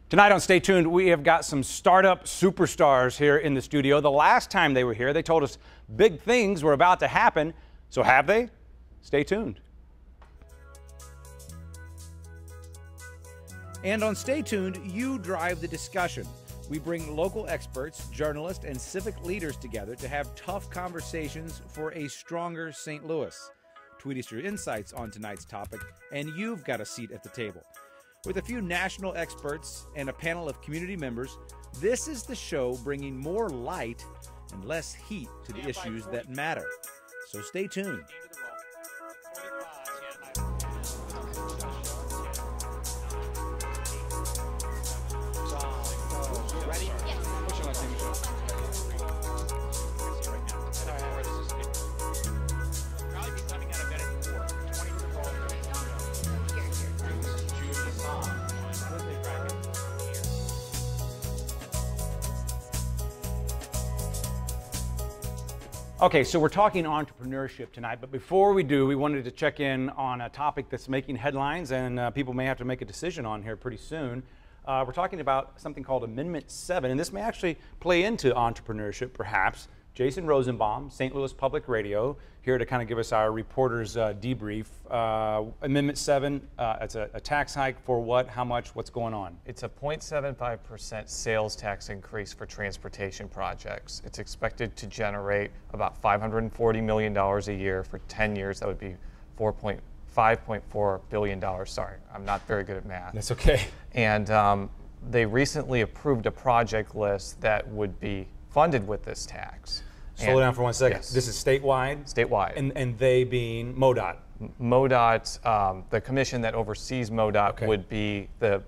Tonight on Stay Tuned, we have got some startup superstars here in the studio. The last time they were here, they told us big things were about to happen. So have they? Stay tuned. And on Stay Tuned, you drive the discussion. We bring local experts, journalists, and civic leaders together to have tough conversations for a stronger St. Louis. Tweet us your insights on tonight's topic, and you've got a seat at the table. With a few national experts and a panel of community members, this is the show bringing more light and less heat to the issues that matter. So stay tuned. Okay, so we're talking entrepreneurship tonight, but before we do, we wanted to check in on a topic that's making headlines and people may have to make a decision on here pretty soon. We're talking about something called Amendment 7, and this may actually play into entrepreneurship, perhaps. Jason Rosenbaum, St. Louis Public Radio, here to kind of give us our reporter's debrief. Amendment 7, it's a tax hike for what, how much, what's going on? It's a 0.75% sales tax increase for transportation projects. It's expected to generate about $540 million a year for 10 years. That would be $5.4 billion. Sorry, I'm not very good at math. That's okay. And they recently approved a project list that would be funded with this tax. Slow down for 1 second. Yes. This is statewide? Statewide. And they being MoDOT? MoDOT, the commission that oversees MoDOT would be the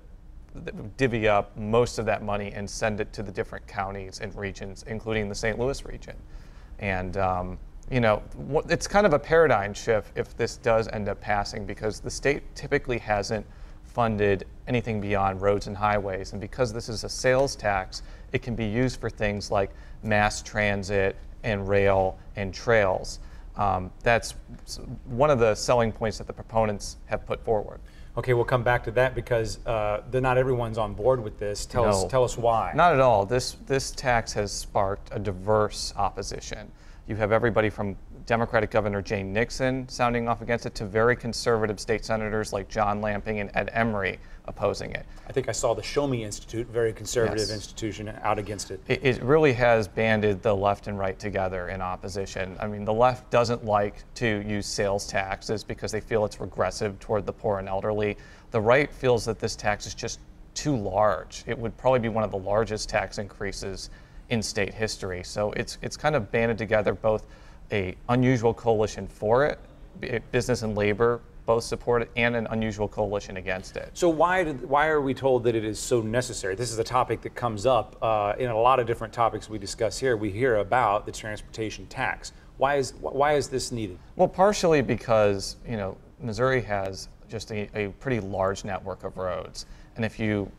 divvy up most of that money and send it to the different counties and regions, including the St. Louis region. And you know, it's kind of a paradigm shift if this does end up passing, because the state typically hasn't funded anything beyond roads and highways, and because this is a sales tax, it can be used for things like mass transit and rail and trails. That's one of the selling points that the proponents have put forward. Okay, we'll come back to that because not everyone's on board with this. Tell us why. Not at all. This tax has sparked a diverse opposition. You have everybody from Democratic Governor Jane Nixon sounding off against it to very conservative state senators like John Lamping and Ed Emery opposing it. I think I saw the Show Me Institute, very conservative institution, out against it. It really has banded the left and right together in opposition. I mean, the left doesn't like to use sales taxes because they feel it's regressive toward the poor and elderly. The right feels that this tax is just too large. It would probably be one of the largest tax increases in state history. So it's kind of banded together both a unusual coalition for it, business and labor both support it, and an unusual coalition against it. So why are we told that it is so necessary? This is a topic that comes up in a lot of different topics we discuss here. We hear about the transportation tax. Why is this needed? Well, partially because, you know, Missouri has just a pretty large network of roads. And if you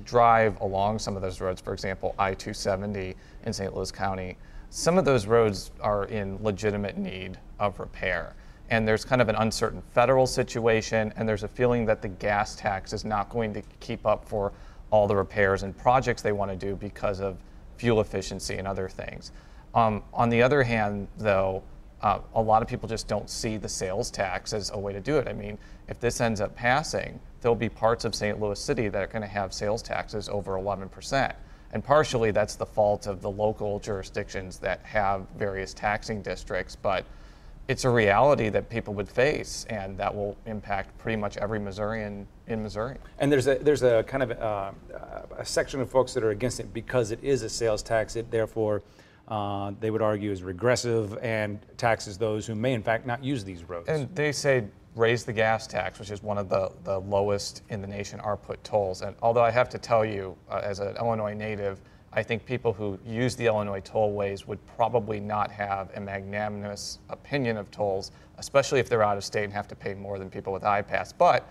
drive along some of those roads, for example, I-270 in St. Louis County, some of those roads are in legitimate need of repair. And there's kind of an uncertain federal situation, and there's a feeling that the gas tax is not going to keep up for all the repairs and projects they want to do because of fuel efficiency and other things. On the other hand, though, a lot of people just don't see the sales tax as a way to do it. I mean, if this ends up passing, there'll be parts of St. Louis City that are going to have sales taxes over 11%. And partially that's the fault of the local jurisdictions that have various taxing districts, but it's a reality that people would face, and that will impact pretty much every Missourian in Missouri. And there's a kind of a section of folks that are against it because it is a sales tax. It therefore they would argue is regressive and taxes those who may in fact not use these roads. And they say raise the gas tax, which is one of the lowest in the nation, are put tolls. And although I have to tell you, as an Illinois native, I think people who use the Illinois tollways would probably not have a magnanimous opinion of tolls, especially if they're out of state and have to pay more than people with iPass. But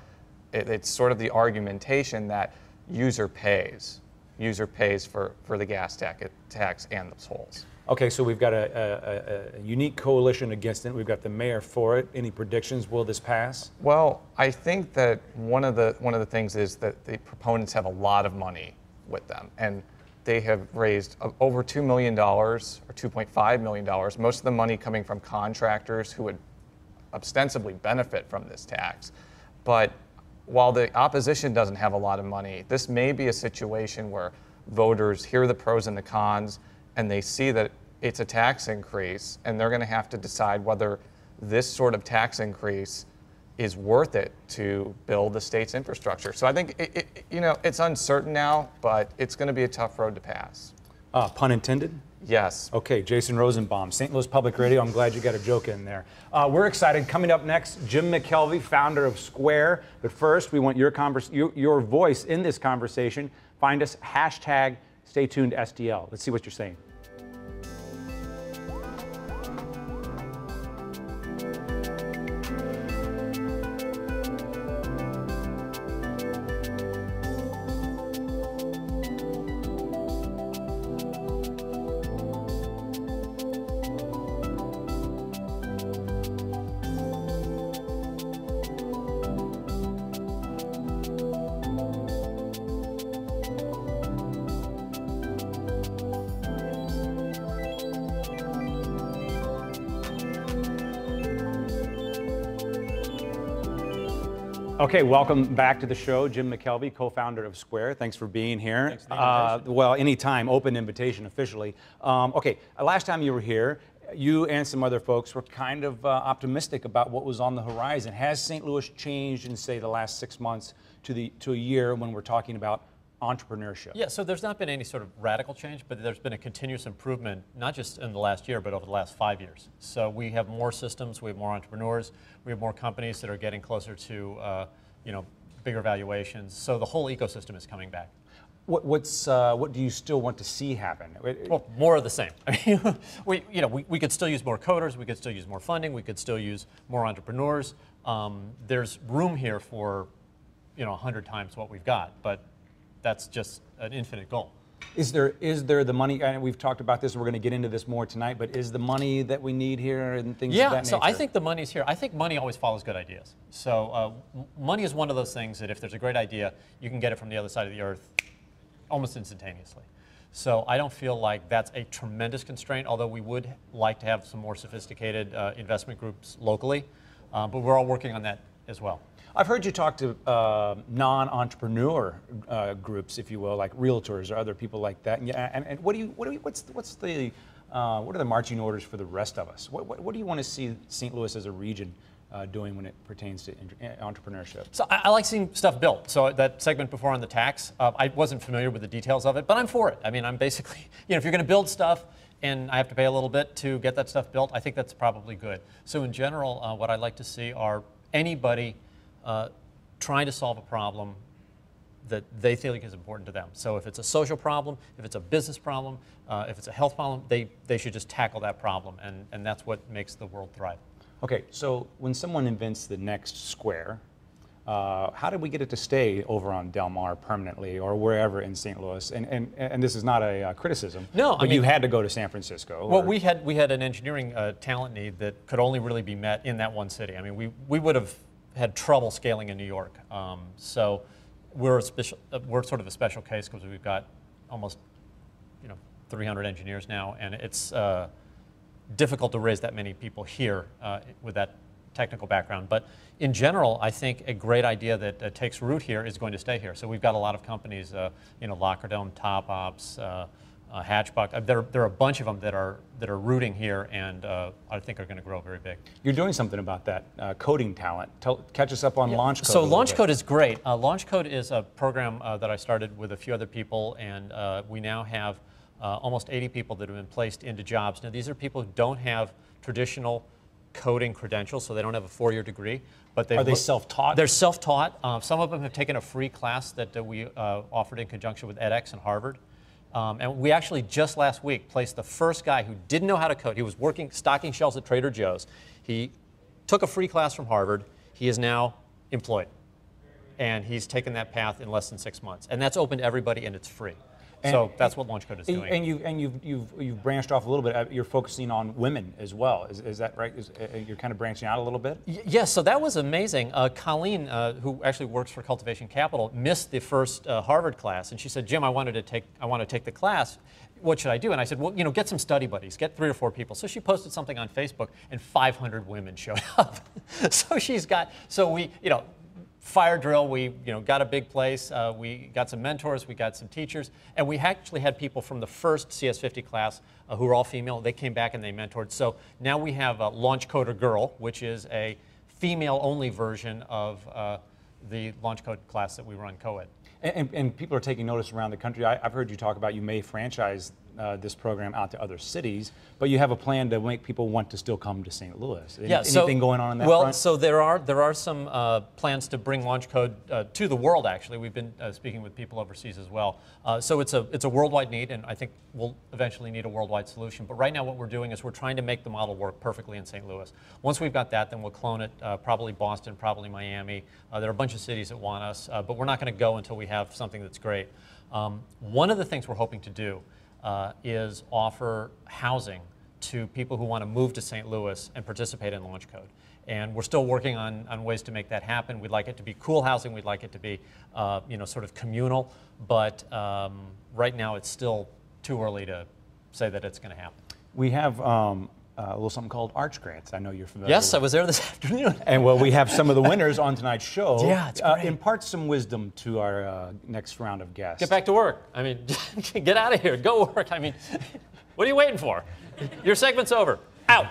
it's sort of the argumentation that user pays for the gas tax and the tolls. Okay, so we've got a unique coalition against it. We've got the mayor for it. Any predictions? Will this pass? Well, I think that one of the things is that the proponents have a lot of money with them, and they have raised over $2 million or $2.5 million. Most of the money coming from contractors who would ostensibly benefit from this tax. But while the opposition doesn't have a lot of money, this may be a situation where voters hear the pros and the cons, and they see that it's a tax increase, and they're going to have to decide whether this sort of tax increase is worth it to build the state's infrastructure. So I think it's uncertain now, but it's going to be a tough road to pass. Pun intended? Yes. Okay, Jason Rosenbaum, St. Louis Public Radio. I'm glad you got a joke in there. We're excited. Coming up next, Jim McKelvey, founder of Square. But first, we want your voice in this conversation. Find us, hashtag Stay Tuned STL. Let's see what you're saying. Okay, welcome back to the show. Jim McKelvey, co-founder of Square. Thanks for being here. Thanks for the invitation. Well, anytime, open invitation officially. Okay, last time you were here, you and some other folks were kind of optimistic about what was on the horizon. Has St. Louis changed in, say, the last 6 months to a year when we're talking about entrepreneurship? Yeah, so there's not been any sort of radical change, but there's been a continuous improvement, not just in the last year, but over the last 5 years. So we have more systems, we have more entrepreneurs, we have more companies that are getting closer to bigger valuations. So the whole ecosystem is coming back. What do you still want to see happen? Well, more of the same. I mean, we could still use more coders, we could still use more funding, we could still use more entrepreneurs. There's room here for 100 times what we've got, but that's just an infinite goal. Is there the money, and we've talked about this, we're going to get into this more tonight, but is the money that we need here and things of that nature? Yeah, so I think the money's here. I think money always follows good ideas. So money is one of those things that if there's a great idea, you can get it from the other side of the earth almost instantaneously. So I don't feel like that's a tremendous constraint, although we would like to have some more sophisticated investment groups locally, but we're all working on that as well. I've heard you talk to non-entrepreneur groups, if you will, like realtors or other people like that. And what are the marching orders for the rest of us? What do you want to see St. Louis as a region doing when it pertains to entrepreneurship? So I like seeing stuff built. So that segment before on the tax, I wasn't familiar with the details of it, but I'm for it. I mean, I'm basically, if you're going to build stuff and I have to pay a little bit to get that stuff built, I think that's probably good. So in general, what I'd like to see are anybody trying to solve a problem that they think is important to them. So if it's a social problem, if it's a business problem, if it's a health problem, they should just tackle that problem, and that's what makes the world thrive. Okay, so when someone invents the next Square, how did we get it to stay over on Del Mar permanently or wherever in St. Louis? And this is not a criticism. No, but you had to go to San Francisco. Well, we had an engineering talent need that could only really be met in that one city. I mean, we would have had trouble scaling in New York. So we're sort of a special case because we've got almost 300 engineers now, and it's difficult to raise that many people here with that technical background. But in general, I think a great idea that takes root here is going to stay here. So we've got a lot of companies, Lockerdome, Top Ops, Hatchbuck. There are a bunch of them that are rooting here, and I think are going to grow very big. You're doing something about that coding talent. Catch us up on LaunchCode. So LaunchCode is great. LaunchCode is a program that I started with a few other people, and we now have almost 80 people that have been placed into jobs. Now these are people who don't have traditional coding credentials, so they don't have a 4-year degree. But are they self-taught? They're self-taught. Some of them have taken a free class that we offered in conjunction with edX and Harvard. And we actually just last week placed the first guy who didn't know how to code. He was stocking shelves at Trader Joe's. He took a free class from Harvard. He is now employed. And he's taken that path in less than 6 months. And that's open to everybody, and it's free. So that's what LaunchCode is doing. And you've branched off a little bit. You're focusing on women as well. Is that right? You're kind of branching out a little bit? Yes, so that was amazing. Colleen, who actually works for Cultivation Capital, missed the first Harvard class, and she said, Jim, I want to take the class. What should I do? And I said, well, get some study buddies, get 3 or 4 people. So she posted something on Facebook, and 500 women showed up. So we, fire drill, we got a big place, we got some mentors, we got some teachers, and we actually had people from the first CS50 class who were all female. They came back and they mentored. So now we have LaunchCoder Girl, which is a female-only version of the LaunchCode class that we run co-ed. And people are taking notice around the country. I've heard you talk about you may franchise this program out to other cities, but you have a plan to make people want to still come to St. Louis. Anything going on that front? Well, so there are some plans to bring LaunchCode to the world. Actually, we've been speaking with people overseas as well. So it's a worldwide need, and I think we'll eventually need a worldwide solution. But right now, what we're doing is we're trying to make the model work perfectly in St. Louis. Once we've got that, then we'll clone it. Probably Boston, probably Miami. There are a bunch of cities that want us, but we're not going to go until we have something that's great. One of the things we're hoping to do is offer housing to people who want to move to St. Louis and participate in LaunchCode. And we're still working on ways to make that happen. We'd like it to be cool housing. We'd like it to be, sort of communal. But right now, it's still too early to say that it's going to happen. We have a little something called Arch Grants. I know you're familiar Yes, with. I was there this afternoon. And well, we have some of the winners on tonight's show. Yeah, it's great. Impart some wisdom to our next round of guests. Get back to work. I mean, get out of here. Go work. I mean, what are you waiting for? Your segment's over. Out.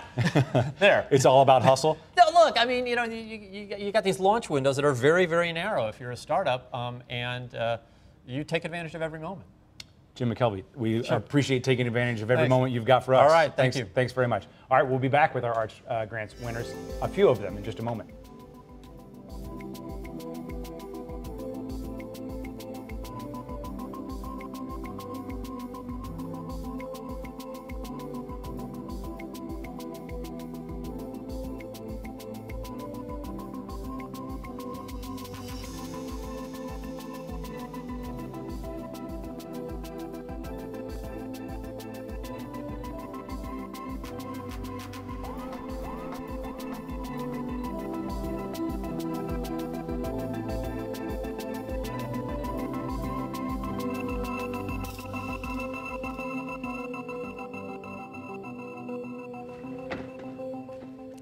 There. It's all about hustle? No, look, I mean, you got these launch windows that are very, very narrow if you're a startup, and you take advantage of every moment. Jim McKelvey, we appreciate taking advantage of every moment you've got for us. All right, thank you. Thanks very much. All right, we'll be back with our Arch Grants winners, a few of them in just a moment.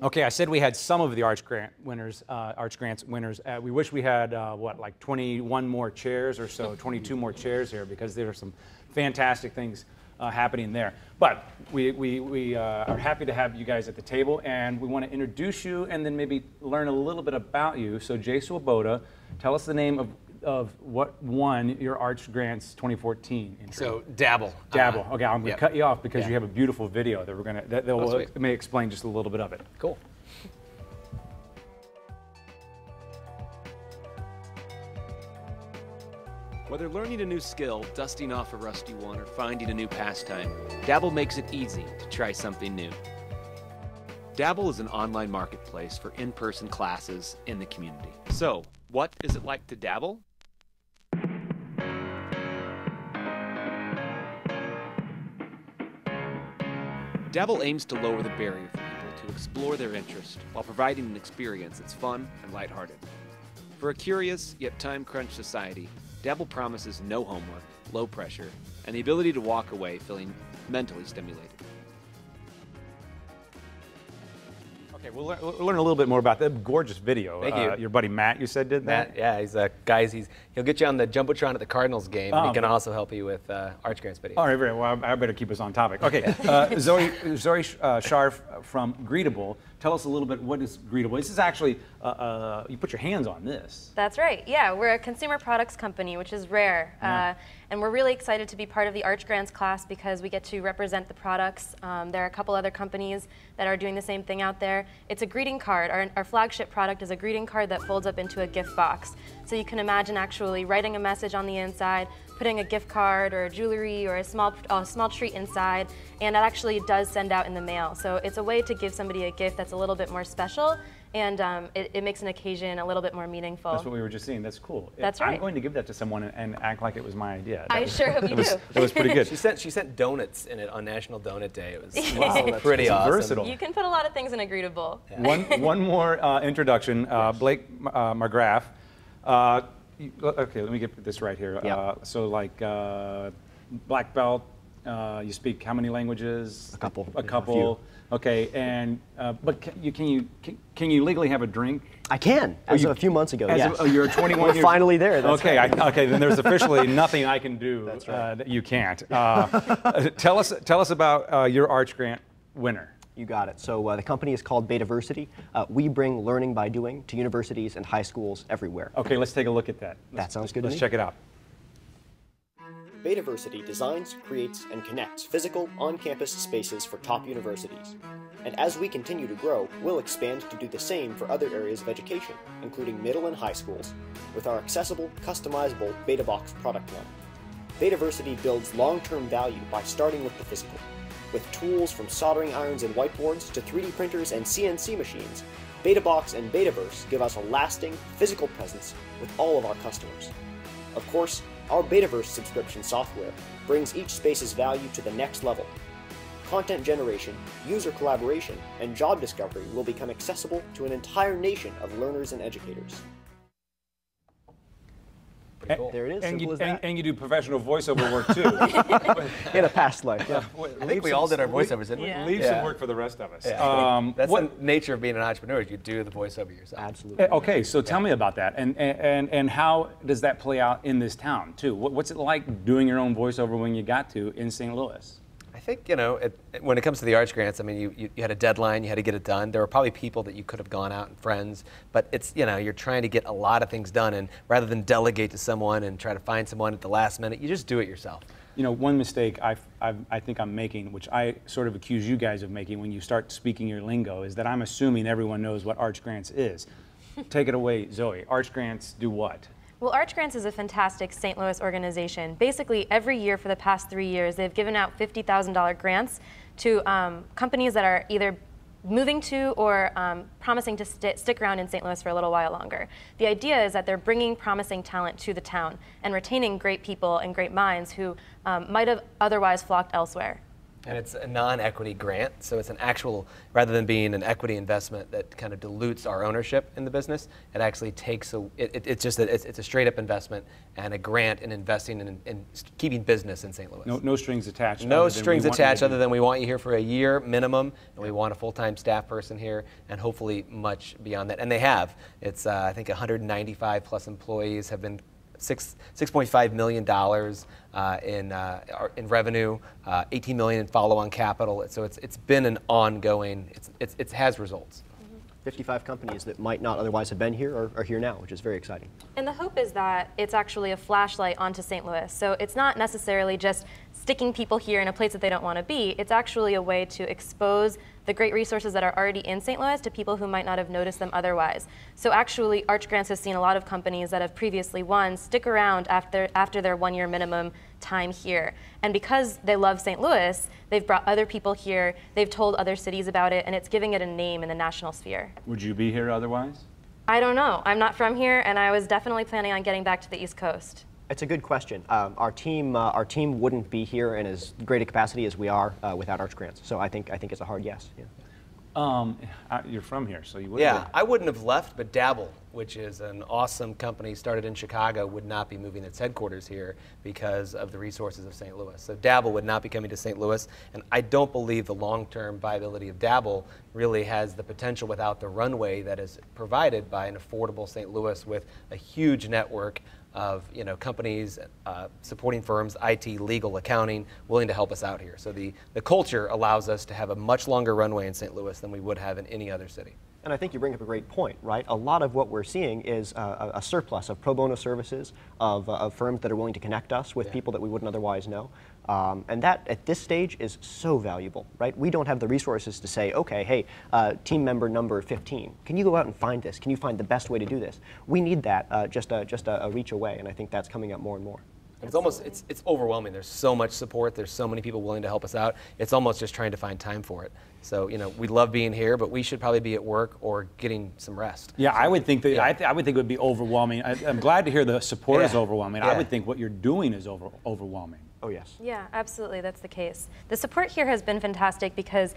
Okay, I said we had some of the Arch Grants winners. We wish we had, like 21 more chairs or so, 22 more chairs here, because there are some fantastic things happening there. But we are happy to have you guys at the table, and we want to introduce you and then maybe learn a little bit about you. So Jay Swoboda, tell us the name of what won your Arch Grants 2014 entry. So Dabble. Dabble. Okay, I'm going to cut you off because you have a beautiful video that we're going to that may explain just a little bit of it. Cool. Whether learning a new skill, dusting off a rusty one, or finding a new pastime, Dabble makes it easy to try something new. Dabble is an online marketplace for in-person classes in the community. So, what is it like to dabble? Dabble aims to lower the barrier for people to explore their interest while providing an experience that's fun and lighthearted. For a curious yet time-crunched society, Dabble promises no homework, low pressure, and the ability to walk away feeling mentally stimulated. Okay, we'll learn a little bit more about that gorgeous video. Thank you. Your buddy Matt, you said, did that? Matt, yeah, he's he'll get you on the Jumbotron at the Cardinals game, and he can also help you with Arch Grants video. All right, very well. I better keep us on topic. Okay, Zoe Scharf from Greetable. Tell us a little bit, what is Greetable? This is actually, you put your hands on this. That's right. Yeah, we're a consumer products company, which is rare. And we're really excited to be part of the Arch Grants class because we get to represent the products. There are a couple other companies that are doing the same thing out there. It's a greeting card. Our flagship product is a greeting card that folds up into a gift box. So you can imagine actually writing a message on the inside, putting a gift card or jewelry or a small treat inside, and that actually does send out in the mail. So it's a way to give somebody a gift that's a little bit more special and it makes an occasion a little bit more meaningful. That's what we were just seeing. That's cool. That's right. I'm going to give that to someone and act like it was my idea. I sure hope you do. That was pretty good. She sent donuts in it on National Donut Day. It was Wow, pretty awesome. Versatile. You can put a lot of things in a greetable. One more introduction. Blake McGrath. Okay, let me get this right here. Yep. So like black belt. You speak how many languages? A couple. A couple. Okay, and but can you legally have a drink? I can. As of a few months ago, yes. You're 21 We're years. finally there. That's okay, right. okay. Then there's officially nothing I can do that you can't. Tell us about your Arch Grant winner. You got it. So the company is called Betaversity. We bring learning by doing to universities and high schools everywhere. Okay, let's take a look at that. That sounds good to me. Let's check it out. Betaversity designs, creates, and connects physical, on-campus spaces for top universities. And as we continue to grow, we'll expand to do the same for other areas of education, including middle and high schools, with our accessible, customizable BetaBox product line. Betaversity builds long-term value by starting with the physical. With tools from soldering irons and whiteboards to 3D printers and CNC machines, BetaBox and Betaverse give us a lasting, physical presence with all of our customers. Of course, our Betaverse subscription software brings each space's value to the next level. Content generation, user collaboration, and job discovery will become accessible to an entire nation of learners and educators. Cool. There it is. And Simple you, as that. and you do professional voiceover work too. In a past life, yeah. I think we all did our voiceovers, didn't we? Yeah. Leave Yeah. some work for the rest of us. Yeah. That's what- the nature of being an entrepreneur. Is you do the voiceover yourself. Absolutely. Okay, so tell me about that, and how does that play out in this town too? What's it like doing your own voiceover when you got to in St. Louis? I think, when it comes to the Arch Grants, I mean, you had a deadline, you had to get it done. There were probably people that you could have gone out and friends, but it's, you're trying to get a lot of things done, and rather than delegate to someone and try to find someone at the last minute, you just do it yourself. One mistake I think I'm making, which I sort of accuse you guys of making when you start speaking your lingo, is that I'm assuming everyone knows what Arch Grants is. Take it away, Zoe. Arch Grants do what? Well, Arch Grants is a fantastic St. Louis organization. Basically, every year for the past 3 years, they've given out $50,000 grants to companies that are either moving to or promising to stick around in St. Louis for a little while longer. The idea is that they're bringing promising talent to the town and retaining great people and great minds who might have otherwise flocked elsewhere. And it's a non-equity grant, so it's an actual, rather than being an equity investment that kind of dilutes our ownership in the business, it actually takes it's a straight-up investment and a grant in investing in keeping business in St. Louis. No strings attached. No strings attached other than we want you here for a year minimum, and we want a full-time staff person here, and hopefully much beyond that. And they have. It's, I think, 195 plus employees have been $6.5 million in revenue, $18 million in follow-on capital. So it's been an ongoing. It has results. 55 companies that might not otherwise have been here are here now, which is very exciting. And the hope is that it's actually a flashlight onto St. Louis. So it's not necessarily just sticking people here in a place that they don't want to be. It's actually a way to expose the great resources that are already in St. Louis to people who might not have noticed them otherwise. So actually, Arch Grants has seen a lot of companies that have previously won stick around after their one-year minimum time here. And because they love St. Louis, they've brought other people here, they've told other cities about it, and it's giving it a name in the national sphere. Would you be here otherwise? I don't know. I'm not from here, and I was definitely planning on getting back to the East Coast. It's a good question. Our team wouldn't be here in as great a capacity as we are without Arch Grants. So I think it's a hard yes. Yeah. You're from here, so you would. Yeah, I wouldn't have left, but Dabble, which is an awesome company started in Chicago, would not be moving its headquarters here because of the resources of St. Louis. So Dabble would not be coming to St. Louis, and I don't believe the long-term viability of Dabble really has the potential without the runway that is provided by an affordable St. Louis with a huge network of companies, supporting firms, IT, legal, accounting, willing to help us out here. So the culture allows us to have a much longer runway in St. Louis than we would have in any other city. And I think you bring up a great point, right? A lot of what we're seeing is a surplus of pro bono services, of firms that are willing to connect us with people that we wouldn't otherwise know. And that, at this stage, is so valuable, right? We don't have the resources to say, okay, hey, team member number 15, can you go out and find this? Can you find the best way to do this? We need that just a reach away, and I think that's coming up more and more. And it's overwhelming. There's so much support. There's so many people willing to help us out. It's almost just trying to find time for it. So, we love being here, but we should probably be at work or getting some rest. Yeah, I would think that I would think it would be overwhelming. I'm glad to hear the support is overwhelming. Yeah. I would think what you're doing is overwhelming. Oh, yes. Yeah, absolutely, that's the case. The support here has been fantastic because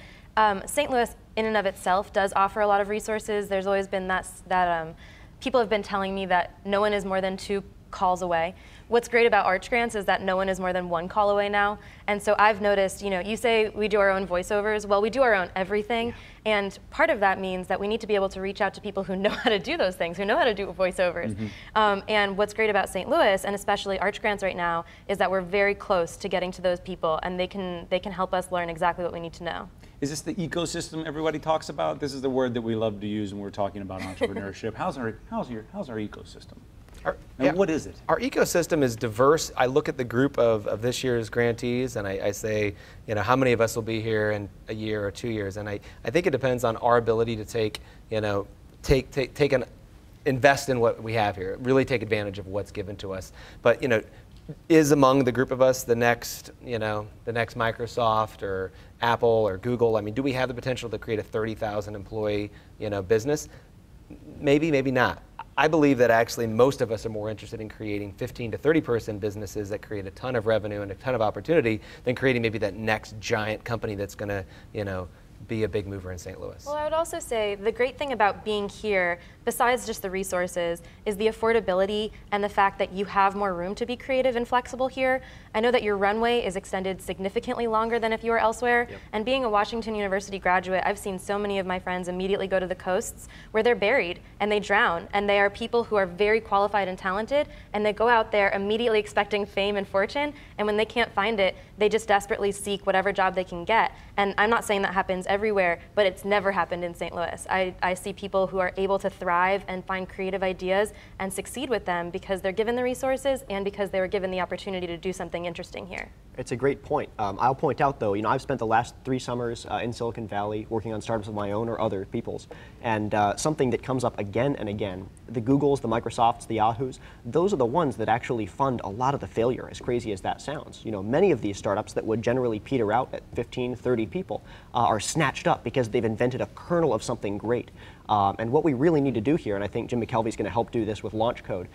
St. Louis in and of itself does offer a lot of resources. There's always been that people have been telling me that no one is more than 2 calls away. What's great about Arch Grants is that no one is more than 1 call away now. And so I've noticed, you say we do our own voiceovers. Well, we do our own everything. And part of that means that we need to be able to reach out to people who know how to do those things, who know how to do voiceovers. And what's great about St. Louis, and especially Arch Grants right now, is that we're very close to getting to those people, and they can help us learn exactly what we need to know. Is this the ecosystem everybody talks about? This is the word that we love to use when we're talking about entrepreneurship. How's our ecosystem? What is it? Our ecosystem is diverse. I look at the group of this year's grantees, and I say, how many of us will be here in a year or 2 years? And I think it depends on our ability to invest in what we have here, really take advantage of what's given to us. But is among the group of us the next Microsoft or Apple or Google? I mean, do we have the potential to create a 30,000 employee business? Maybe, maybe not. I believe that actually most of us are more interested in creating 15 to 30 person businesses that create a ton of revenue and a ton of opportunity than creating maybe that next giant company that's going to, be a big mover in St. Louis. Well, I would also say the great thing about being here, besides just the resources, is the affordability and the fact that you have more room to be creative and flexible here. I know that your runway is extended significantly longer than if you were elsewhere. Yep. And being a Washington University graduate, I've seen so many of my friends immediately go to the coasts where they're buried and they drown. And they are people who are very qualified and talented, and they go out there immediately expecting fame and fortune. And when they can't find it, they just desperately seek whatever job they can get. And I'm not saying that happens everywhere, but it's never happened in St. Louis. I see people who are able to thrive and find creative ideas and succeed with them because they're given the resources and because they were given the opportunity to do something interesting here. It's a great point. I'll point out, though, I've spent the last 3 summers in Silicon Valley working on startups of my own or other people's, and something that comes up again and again, the Googles, the Microsofts, the Yahoos, those are the ones that actually fund a lot of the failure, as crazy as that sounds. Many of these startups that would generally peter out at 15, 30 people are snatched up because they've invented a kernel of something great. And what we really need to do here, and I think Jim McKelvey's going to help do this with Launch Code,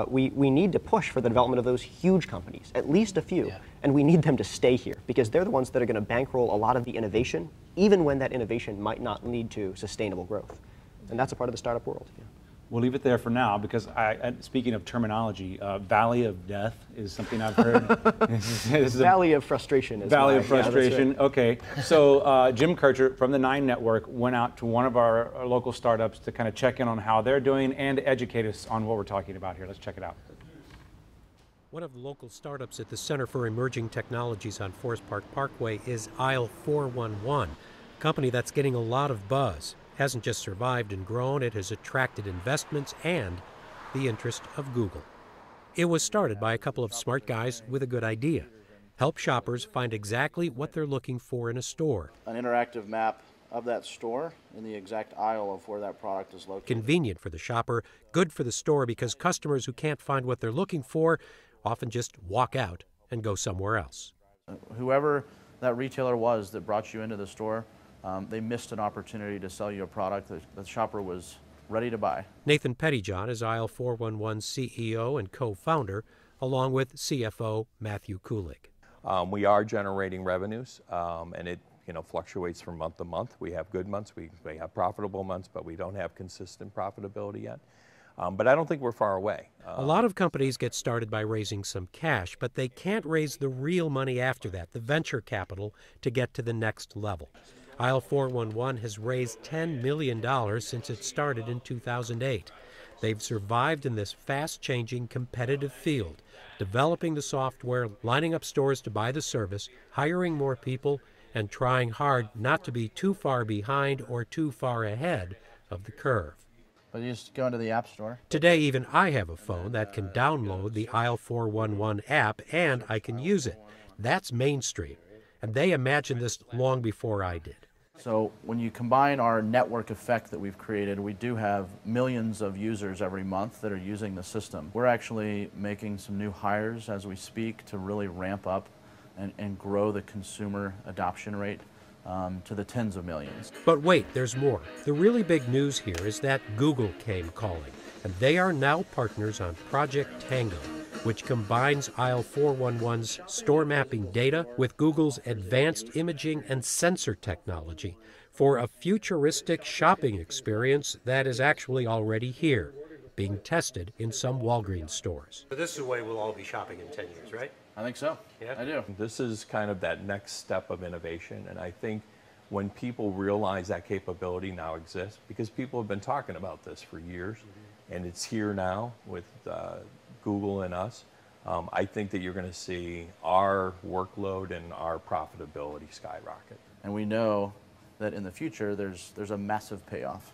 we need to push for the development of those huge companies, at least a few, and we need them to stay here because they're the ones that are going to bankroll a lot of the innovation, even when that innovation might not lead to sustainable growth. And that's a part of the startup world. Yeah. We'll leave it there for now because speaking of terminology, Valley of Death is something I've heard. Valley of Frustration is Valley of Frustration. Yeah, right. Okay. So Jim Kircher from the 9 Network went out to one of our local startups to kind of check in on how they're doing and educate us on what we're talking about here. Let's check it out. One of the local startups at the Center for Emerging Technologies on Forest Park Parkway is Aisle 411, a company that's getting a lot of buzz. Hasn't just survived and grown, it has attracted investments and the interest of Google. It was started by a couple of smart guys with a good idea. Help shoppers find exactly what they're looking for in a store. An interactive map of that store in the exact aisle of where that product is located. Convenient for the shopper, good for the store because customers who can't find what they're looking for often just walk out and go somewhere else. Whoever that retailer was that brought you into the store, they missed an opportunity to sell you a product that the shopper was ready to buy. Nathan Pettyjohn is Aisle 411's CEO and co-founder, along with CFO Matthew Kulig. We are generating revenues, and it fluctuates from month to month. We have good months, we have profitable months, but we don't have consistent profitability yet. But I don't think we're far away. A lot of companies get started by raising some cash, but they can't raise the real money after that, the venture capital, to get to the next level. Aisle 411 has raised $10 million since it started in 2008. They've survived in this fast-changing, competitive field, developing the software, lining up stores to buy the service, hiring more people, and trying hard not to be too far behind or too far ahead of the curve. But you just go into the App Store. Today, even I have a phone that can download the Aisle 411 app, and I can use it. That's mainstream. And they imagined this long before I did. So when you combine our network effect that we've created, we do have millions of users every month that are using the system. We're actually making some new hires as we speak to really ramp up and grow the consumer adoption rate to the tens of millions. But wait, there's more. The really big news here is that Google came calling, and they are now partners on Project Tango, which combines Aisle 411's store mapping data with Google's advanced imaging and sensor technology for a futuristic shopping experience that is actually already here, being tested in some Walgreens stores. But this is the way we'll all be shopping in 10 years, right? I think so. Yeah. I do. This is kind of that next step of innovation, and I think when people realize that capability now exists, because people have been talking about this for years, and it's here now with Google and us, I think that you're going to see our workload and our profitability skyrocket. And we know that in the future there's a massive payoff.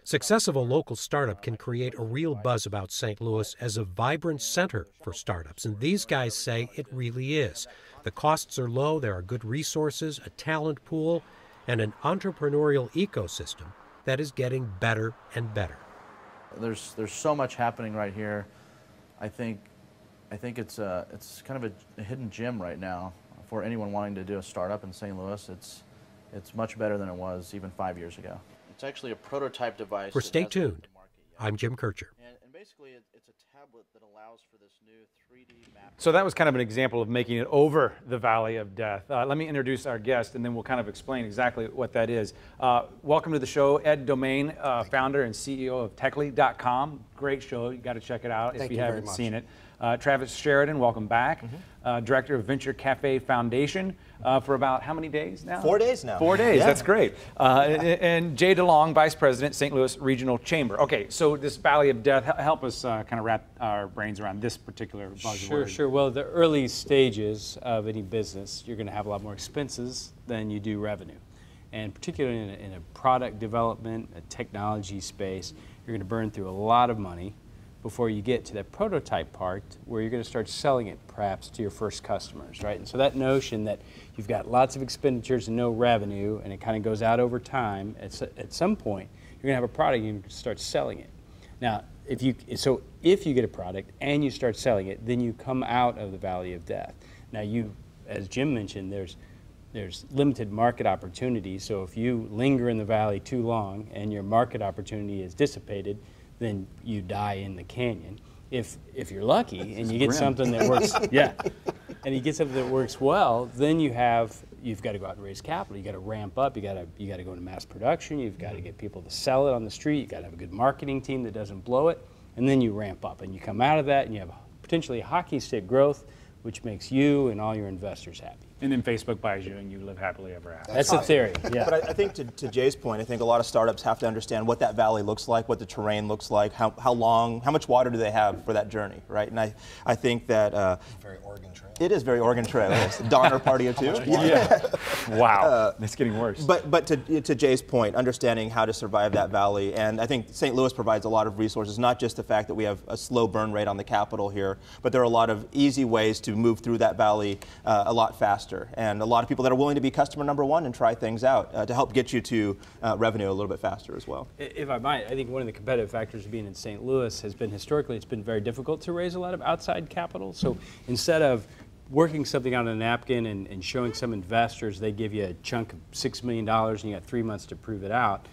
Success of a local startup can create a real buzz about St. Louis as a vibrant center for startups, and these guys say it really is. The costs are low, there are good resources, a talent pool, and an entrepreneurial ecosystem that is getting better and better. There's so much happening right here. I think it's kind of a hidden gem right now for anyone wanting to do a startup in St. Louis. It's much better than it was even 5 years ago. It's actually a prototype device. For Stay Tuned, I'm Jim Kircher. And basically, it's a tablet that allows for this new 3D map. So that was kind of an example of making it over the Valley of Death. Let me introduce our guest, and then we'll kind of explain exactly what that is. Welcome to the show, Ed Domain, founder and CEO of Techly.com. Great show. You got to check it out if you haven't seen it. Travis Sheridan, welcome back. Director of Venture Cafe Foundation for about how many days now? 4 days now. 4 days, Yeah. that's great. And Jay DeLong, Vice President, St. Louis Regional Chamber. Okay, so this Valley of Death, help us kind of wrap our brains around this particular buzzword. Sure. Well, the early stages of any business, you're going to have a lot more expenses than you do revenue. And particularly in a product development, a technology space, you're going to burn through a lot of money before you get to that prototype part where you're going to start selling it perhaps to your first customers, right? And so that notion that you've got lots of expenditures and no revenue, and it kind of goes out over time, at some point, you're going to have a product and you can start selling it. Now, if you get a product and you start selling it, then you come out of the Valley of Death. Now, as Jim mentioned, there's limited market opportunity, so if you linger in the valley too long and your market opportunity is dissipated, then you die in the canyon. If you're lucky and you get something that works, and you get something that works well, then you've got to go out and raise capital. You got to ramp up. You got to go into mass production. You've got to get people to sell it on the street. You got to have a good marketing team that doesn't blow it, and then you ramp up and you come out of that and you have potentially hockey stick growth, which makes you and all your investors happy. And then Facebook buys you and you live happily ever after. That's the theory, yeah. But I think to Jay's point, I think a lot of startups have to understand what that valley looks like, what the terrain looks like, how much water do they have for that journey, right? And I think that... Very Oregon Trail. It is very Oregon Trail, yes. Donner Party of two. Yeah. Wow, it's getting worse. But to Jay's point, understanding how to survive that valley, and I think St. Louis provides a lot of resources, not just the fact that we have a slow burn rate on the capital here, but there are a lot of easy ways to move through that valley a lot faster, and a lot of people that are willing to be customer number one and try things out to help get you to revenue a little bit faster as well. If I might, I think one of the competitive factors of being in St. Louis has been historically it's been very difficult to raise a lot of outside capital. So instead of working something out on a napkin and showing some investors, they give you a chunk of $6 million and you got 3 months to prove it out.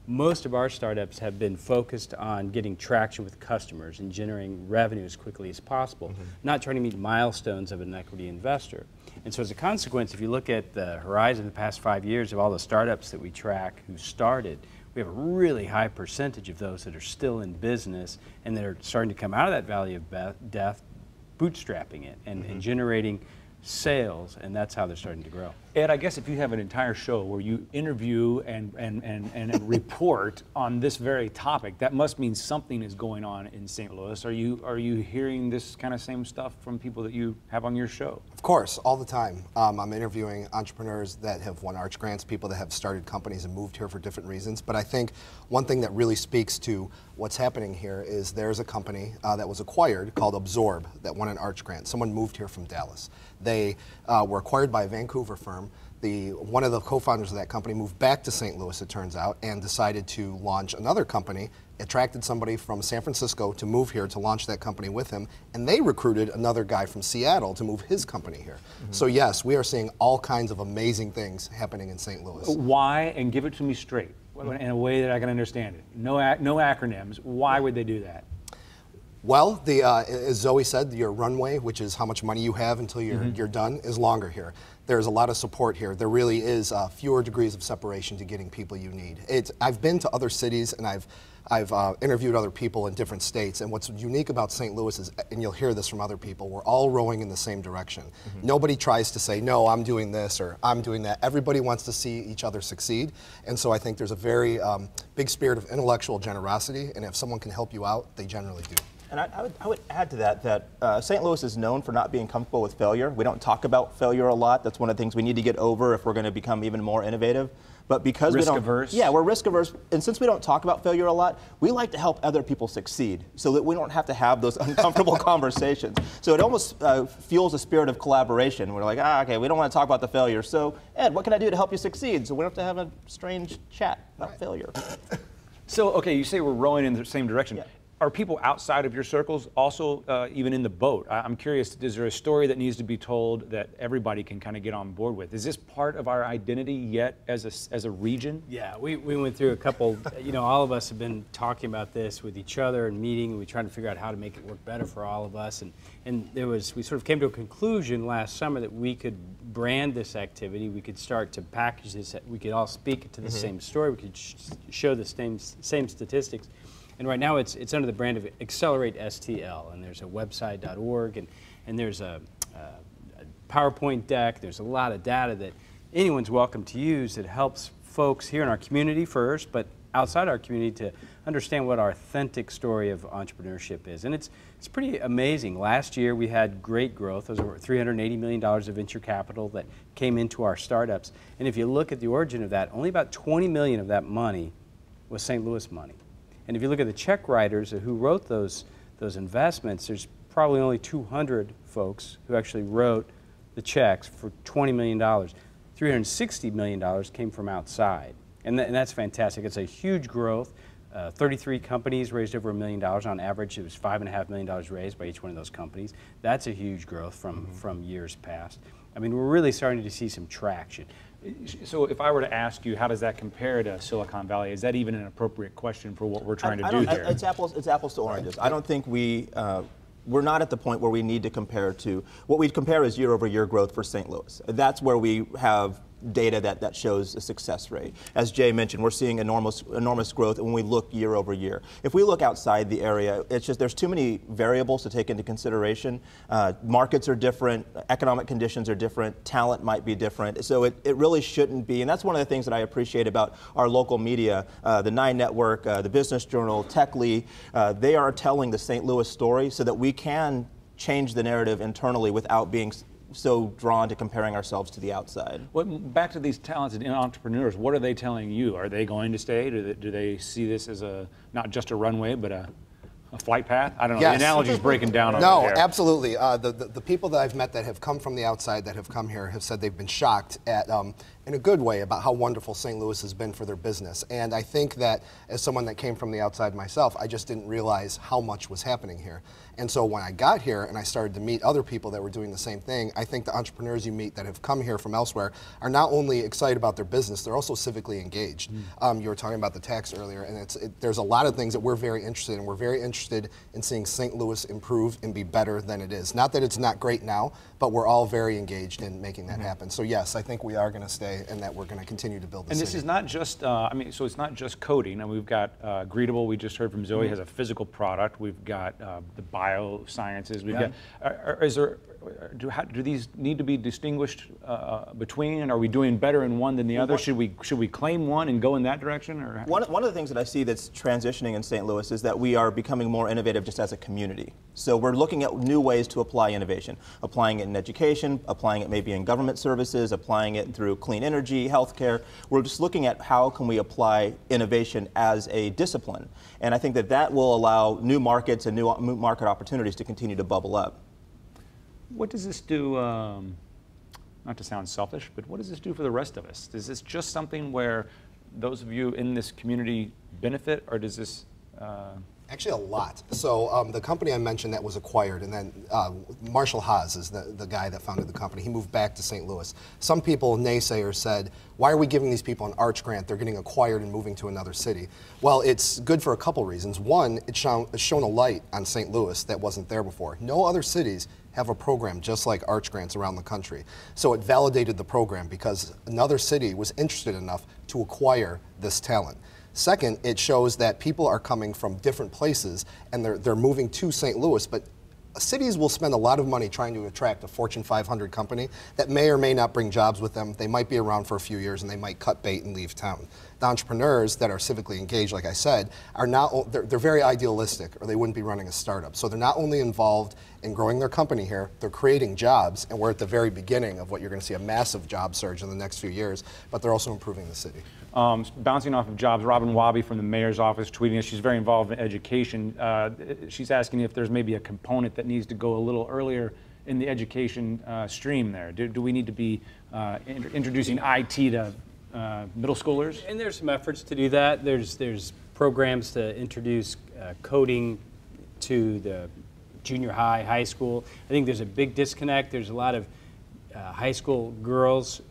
Most of our startups have been focused on getting traction with customers and generating revenue as quickly as possible, not trying to meet milestones of an equity investor. And so as a consequence, if you look at the horizon the past 5 years of all the startups that we track who started, we have a really high percentage of those that are still in business and that are starting to come out of that valley of death, bootstrapping it and generating sales, and that's how they're starting to grow. Ed, I guess if you have an entire show where you interview and report on this very topic, that must mean something is going on in St. Louis. Are you hearing this kind of same stuff from people that you have on your show? Of course, all the time. I'm interviewing entrepreneurs that have won Arch Grants, people that have started companies and moved here for different reasons. But I think one thing that really speaks to what's happening here is there's a company that was acquired called Absorb that won an Arch Grant. Someone moved here from Dallas. They were acquired by a Vancouver firm firm. One of the co-founders of that company moved back to St. Louis, it turns out, and decided to launch another company, attracted somebody from San Francisco to move here to launch that company with him, and they recruited another guy from Seattle to move his company here. So yes, we are seeing all kinds of amazing things happening in St. Louis. Why? And give it to me straight, in a way that I can understand it. No acronyms. Why would they do that? Well, as Zoe said, your runway, which is how much money you have until you're done, is longer here. There's a lot of support here. There really is fewer degrees of separation to getting people you need. I've been to other cities and I've interviewed other people in different states, and what's unique about St. Louis is, and you'll hear this from other people, we're all rowing in the same direction. Nobody tries to say, no, I'm doing this or I'm doing that. Everybody wants to see each other succeed, and so I think there's a very big spirit of intellectual generosity, and if someone can help you out, they generally do. And I would add to that St. Louis is known for not being comfortable with failure. We don't talk about failure a lot. That's one of the things we need to get over if we're going to become even more innovative. But because risk averse? Yeah, we're risk averse. And since we don't talk about failure a lot, we like to help other people succeed so that we don't have to have those uncomfortable conversations. So it almost fuels a spirit of collaboration. We're like, okay, we don't want to talk about the failure. So Ed, what can I do to help you succeed? So we don't have to have a strange chat about failure. So, okay, you say we're rowing in the same direction. Yeah. Are people outside of your circles also even in the boat? I'm curious, is there a story that needs to be told that everybody can kind of get on board with? Is this part of our identity yet as a region? Yeah, we went through a couple, all of us have been talking about this with each other and meeting, and we tried to figure out how to make it work better for all of us. And we sort of came to a conclusion last summer that we could brand this activity, we could start to package this, we could all speak to the same story, we could show the same statistics. And right now it's under the brand of Accelerate STL, and there's a website.org, and there's a PowerPoint deck. There's a lot of data that anyone's welcome to use that helps folks here in our community first, but outside our community to understand what our authentic story of entrepreneurship is. And it's pretty amazing. Last year we had great growth. There was over $380 million of venture capital that came into our startups. And if you look at the origin of that, only about 20 million of that money was St. Louis money. And if you look at the check writers who wrote those investments, there's probably only 200 folks who actually wrote the checks for $20 million. $360 million came from outside. And that's fantastic. It's a huge growth. 33 companies raised over $1 million. On average, it was $5.5 million raised by each one of those companies. That's a huge growth from years past. I mean, we're really starting to see some traction. So if I were to ask you, how does that compare to Silicon Valley? Is that even an appropriate question for what we're trying to do here? It's apples to oranges. I don't think we're not at the point where we need to compare to, what we compare is year-over-year growth for St. Louis. That's where we have data that shows a success rate. As Jay mentioned, we're seeing enormous growth when we look year over year. If we look outside the area, it's just there's too many variables to take into consideration. Markets are different, economic conditions are different, talent might be different. So it really shouldn't be, and that's one of the things that I appreciate about our local media, the 9 Network, the Business Journal, Techly, they are telling the St. Louis story so that we can change the narrative internally without being so drawn to comparing ourselves to the outside. Well, back to these talented entrepreneurs, what are they telling you? Are they going to stay? Do they see this as not just a runway, but a flight path? I don't know. Yes. The analogy's breaking down over No, there. absolutely. The people that I've met that have come from the outside that have come here have said they've been shocked at, in a good way, about how wonderful St. Louis has been for their business. And I think that as someone that came from the outside myself, I just didn't realize how much was happening here. And so when I got here and I started to meet other people that were doing the same thing, I think the entrepreneurs you meet that have come here from elsewhere are not only excited about their business, they're also civically engaged. You were talking about the tax earlier, and there's a lot of things that we're very interested in. We're very interested in seeing St. Louis improve and be better than it is. Not that it's not great now, but we're all very engaged in making that happen. So yes, I think we are going to stay and that we're going to continue to build the And city. this is not just, so it's not just coding. And we've got Greetable, we just heard from Zoe, has a physical product. We've got the biosciences. We've got, do these need to be distinguished between? And are we doing better in one than the other? Should we claim one and go in that direction? Or one of the things that I see that's transitioning in St. Louis is that we are becoming more innovative just as a community. So we're looking at new ways to apply innovation, applying it in education, applying it maybe in government services, applying it through clean energy, healthcare. We're just looking at how can we apply innovation as a discipline. And I think that will allow new markets and new market opportunities to continue to bubble up. What does this do not to sound selfish, but what does this do for the rest of us? Is this just something where those of you in this community benefit, or does this... Actually, a lot. So the company I mentioned that was acquired, and then Marshall Haas is the guy that founded the company. He moved back to St. Louis. Some people, naysayers, said, why are we giving these people an arch grant? They're getting acquired and moving to another city. Well, it's good for a couple reasons. One, it's shown a light on St. Louis that wasn't there before. No other cities have a program just like arch grants around the country. So it validated the program because another city was interested enough to acquire this talent. Second, it shows that people are coming from different places and they're moving to St. Louis, but cities will spend a lot of money trying to attract a Fortune 500 company that may or may not bring jobs with them. They might be around for a few years and they might cut bait and leave town. The entrepreneurs that are civically engaged, like I said, are not, they're very idealistic or they wouldn't be running a startup. So they're not only involved in growing their company here, they're creating jobs, and we're at the very beginning of what you're going to see a massive job surge in the next few years, but they're also improving the city. Bouncing off of jobs, Robin Wabi from the mayor's office tweeting us. She's very involved in education. She's asking if there's maybe a component that needs to go a little earlier in the education stream there. Do we need to be introducing IT to middle schoolers? And there's some efforts to do that. There's programs to introduce coding to the junior high, high school. I think there's a big disconnect. There's a lot of high school girls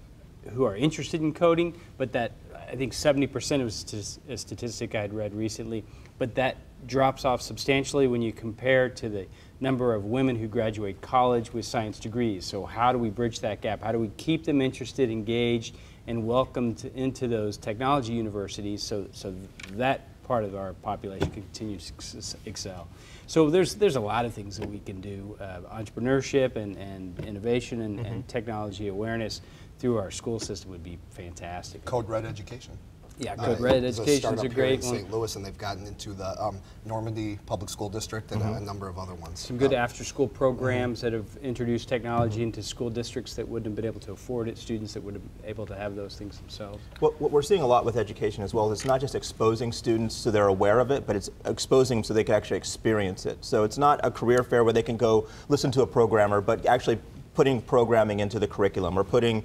who are interested in coding, but that I think 70% was a statistic I had read recently, but that drops off substantially when you compare to the number of women who graduate college with science degrees. So how do we bridge that gap? How do we keep them interested, engaged, and welcomed into those technology universities so that part of our population can continue to excel? So there's a lot of things that we can do. Entrepreneurship and innovation and technology awareness through our school system would be fantastic. Code Red education. Yeah, Code Red education is a great one. in St. Louis, and they've gotten into the Normandy Public School District and a number of other ones. Some good after-school programs that have introduced technology into school districts that wouldn't have been able to afford it, students that would have been able to have those things themselves. What we're seeing a lot with education as well is it's not just exposing students so they're aware of it, but it's exposing them so they can actually experience it. So it's not a career fair where they can go listen to a programmer, but actually putting programming into the curriculum or putting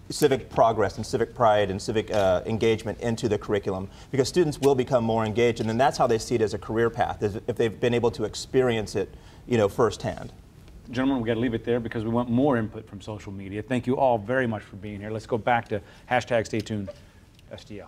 civic progress and civic pride and civic engagement into the curriculum, because students will become more engaged, and then that's how they see it as a career path, is if they've been able to experience it, firsthand. Gentlemen, we got to leave it there because we want more input from social media. Thank you all very much for being here. Let's go back to hashtag Stay Tuned STL.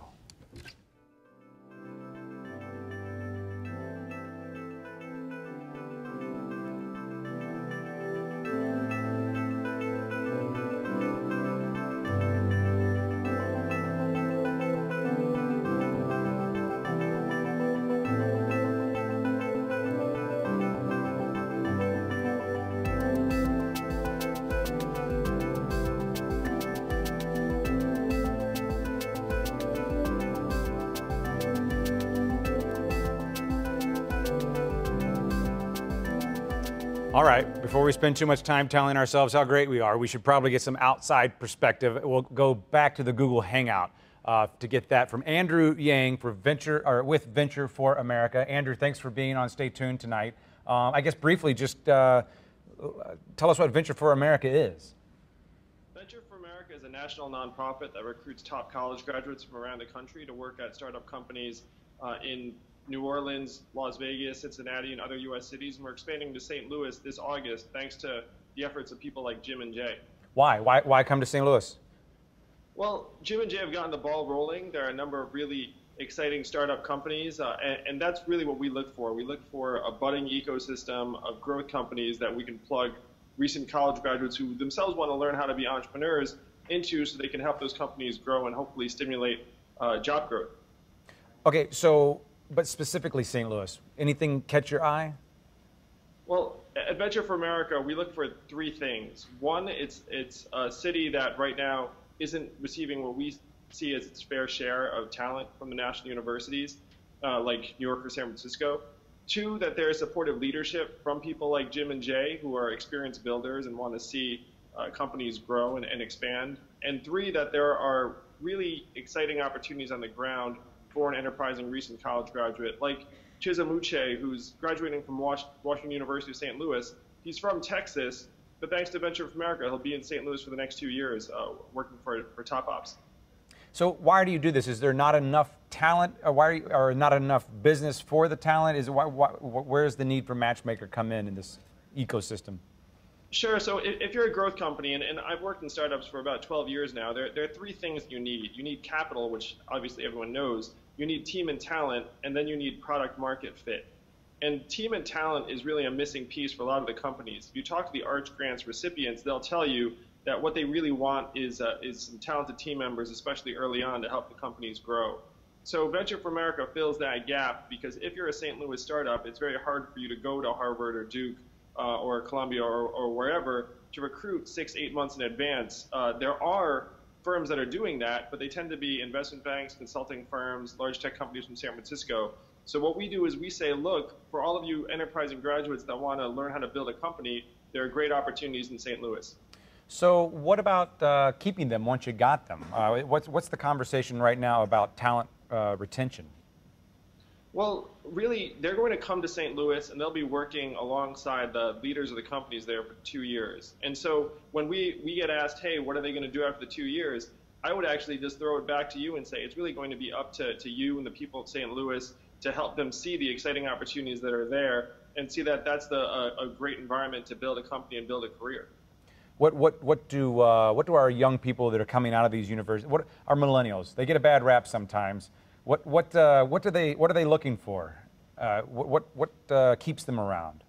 All right, before we spend too much time telling ourselves how great we are, we should probably get some outside perspective. We'll go back to the Google Hangout to get that from Andrew Yang with Venture for America. Andrew, thanks for being on Stay Tuned tonight. I guess briefly, just tell us what Venture for America is. Venture for America is a national nonprofit that recruits top college graduates from around the country to work at startup companies in New Orleans, Las Vegas, Cincinnati, and other U.S. cities, and we're expanding to St. Louis this August thanks to the efforts of people like Jim and Jay. Why come to St. Louis? Well, Jim and Jay have gotten the ball rolling. There are a number of really exciting startup companies, and that's really what we look for. We look for a budding ecosystem of growth companies that we can plug recent college graduates who themselves want to learn how to be entrepreneurs into so they can help those companies grow and hopefully stimulate job growth. Okay, so, but specifically St. Louis, anything catch your eye? Well, at Venture for America, we look for three things. One, it's a city that right now isn't receiving what we see as its fair share of talent from the national universities, like New York or San Francisco. Two, that there is supportive leadership from people like Jim and Jay, who are experienced builders and want to see companies grow and expand. And three, that there are really exciting opportunities on the ground for an enterprising recent college graduate, like Chizamuche, who's graduating from Washington University of St. Louis. He's from Texas, But thanks to Venture for America, he'll be in St. Louis for the next 2 years working for Top Ops. So why do you do this? Is there not enough talent, or not enough business for the talent? Where's the need for Matchmaker come in this ecosystem? Sure. So if you're a growth company, and I've worked in startups for about 12 years now, there are three things you need. You need capital, which obviously everyone knows. You need team and talent, and then you need product market fit. And team and talent is really a missing piece for a lot of the companies. If you talk to the Arch Grants recipients, they'll tell you that what they really want is some talented team members, especially early on, to help the companies grow. So Venture for America fills that gap, because if you're a St. Louis startup, it's very hard for you to go to Harvard or Duke or Columbia or wherever to recruit 6-8 months in advance. There are firms that are doing that, but they tend to be investment banks, consulting firms, large tech companies from San Francisco. So what we do is we say, look, for all of you enterprising graduates that want to learn how to build a company, there are great opportunities in St. Louis. So what about keeping them once you got them? What's the conversation right now about talent retention? Well, really, they're going to come to St. Louis, and they'll be working alongside the leaders of the companies there for 2 years. And so when we get asked, hey, what are they going to do after the 2 years, I would actually just throw it back to you and say it's really going to be up to you and the people of St. Louis to help them see the exciting opportunities that are there and see that that's a great environment to build a company and build a career. What do our young people that are coming out of these universities, what are millennials? They get a bad rap sometimes. What are they looking for? What keeps them around?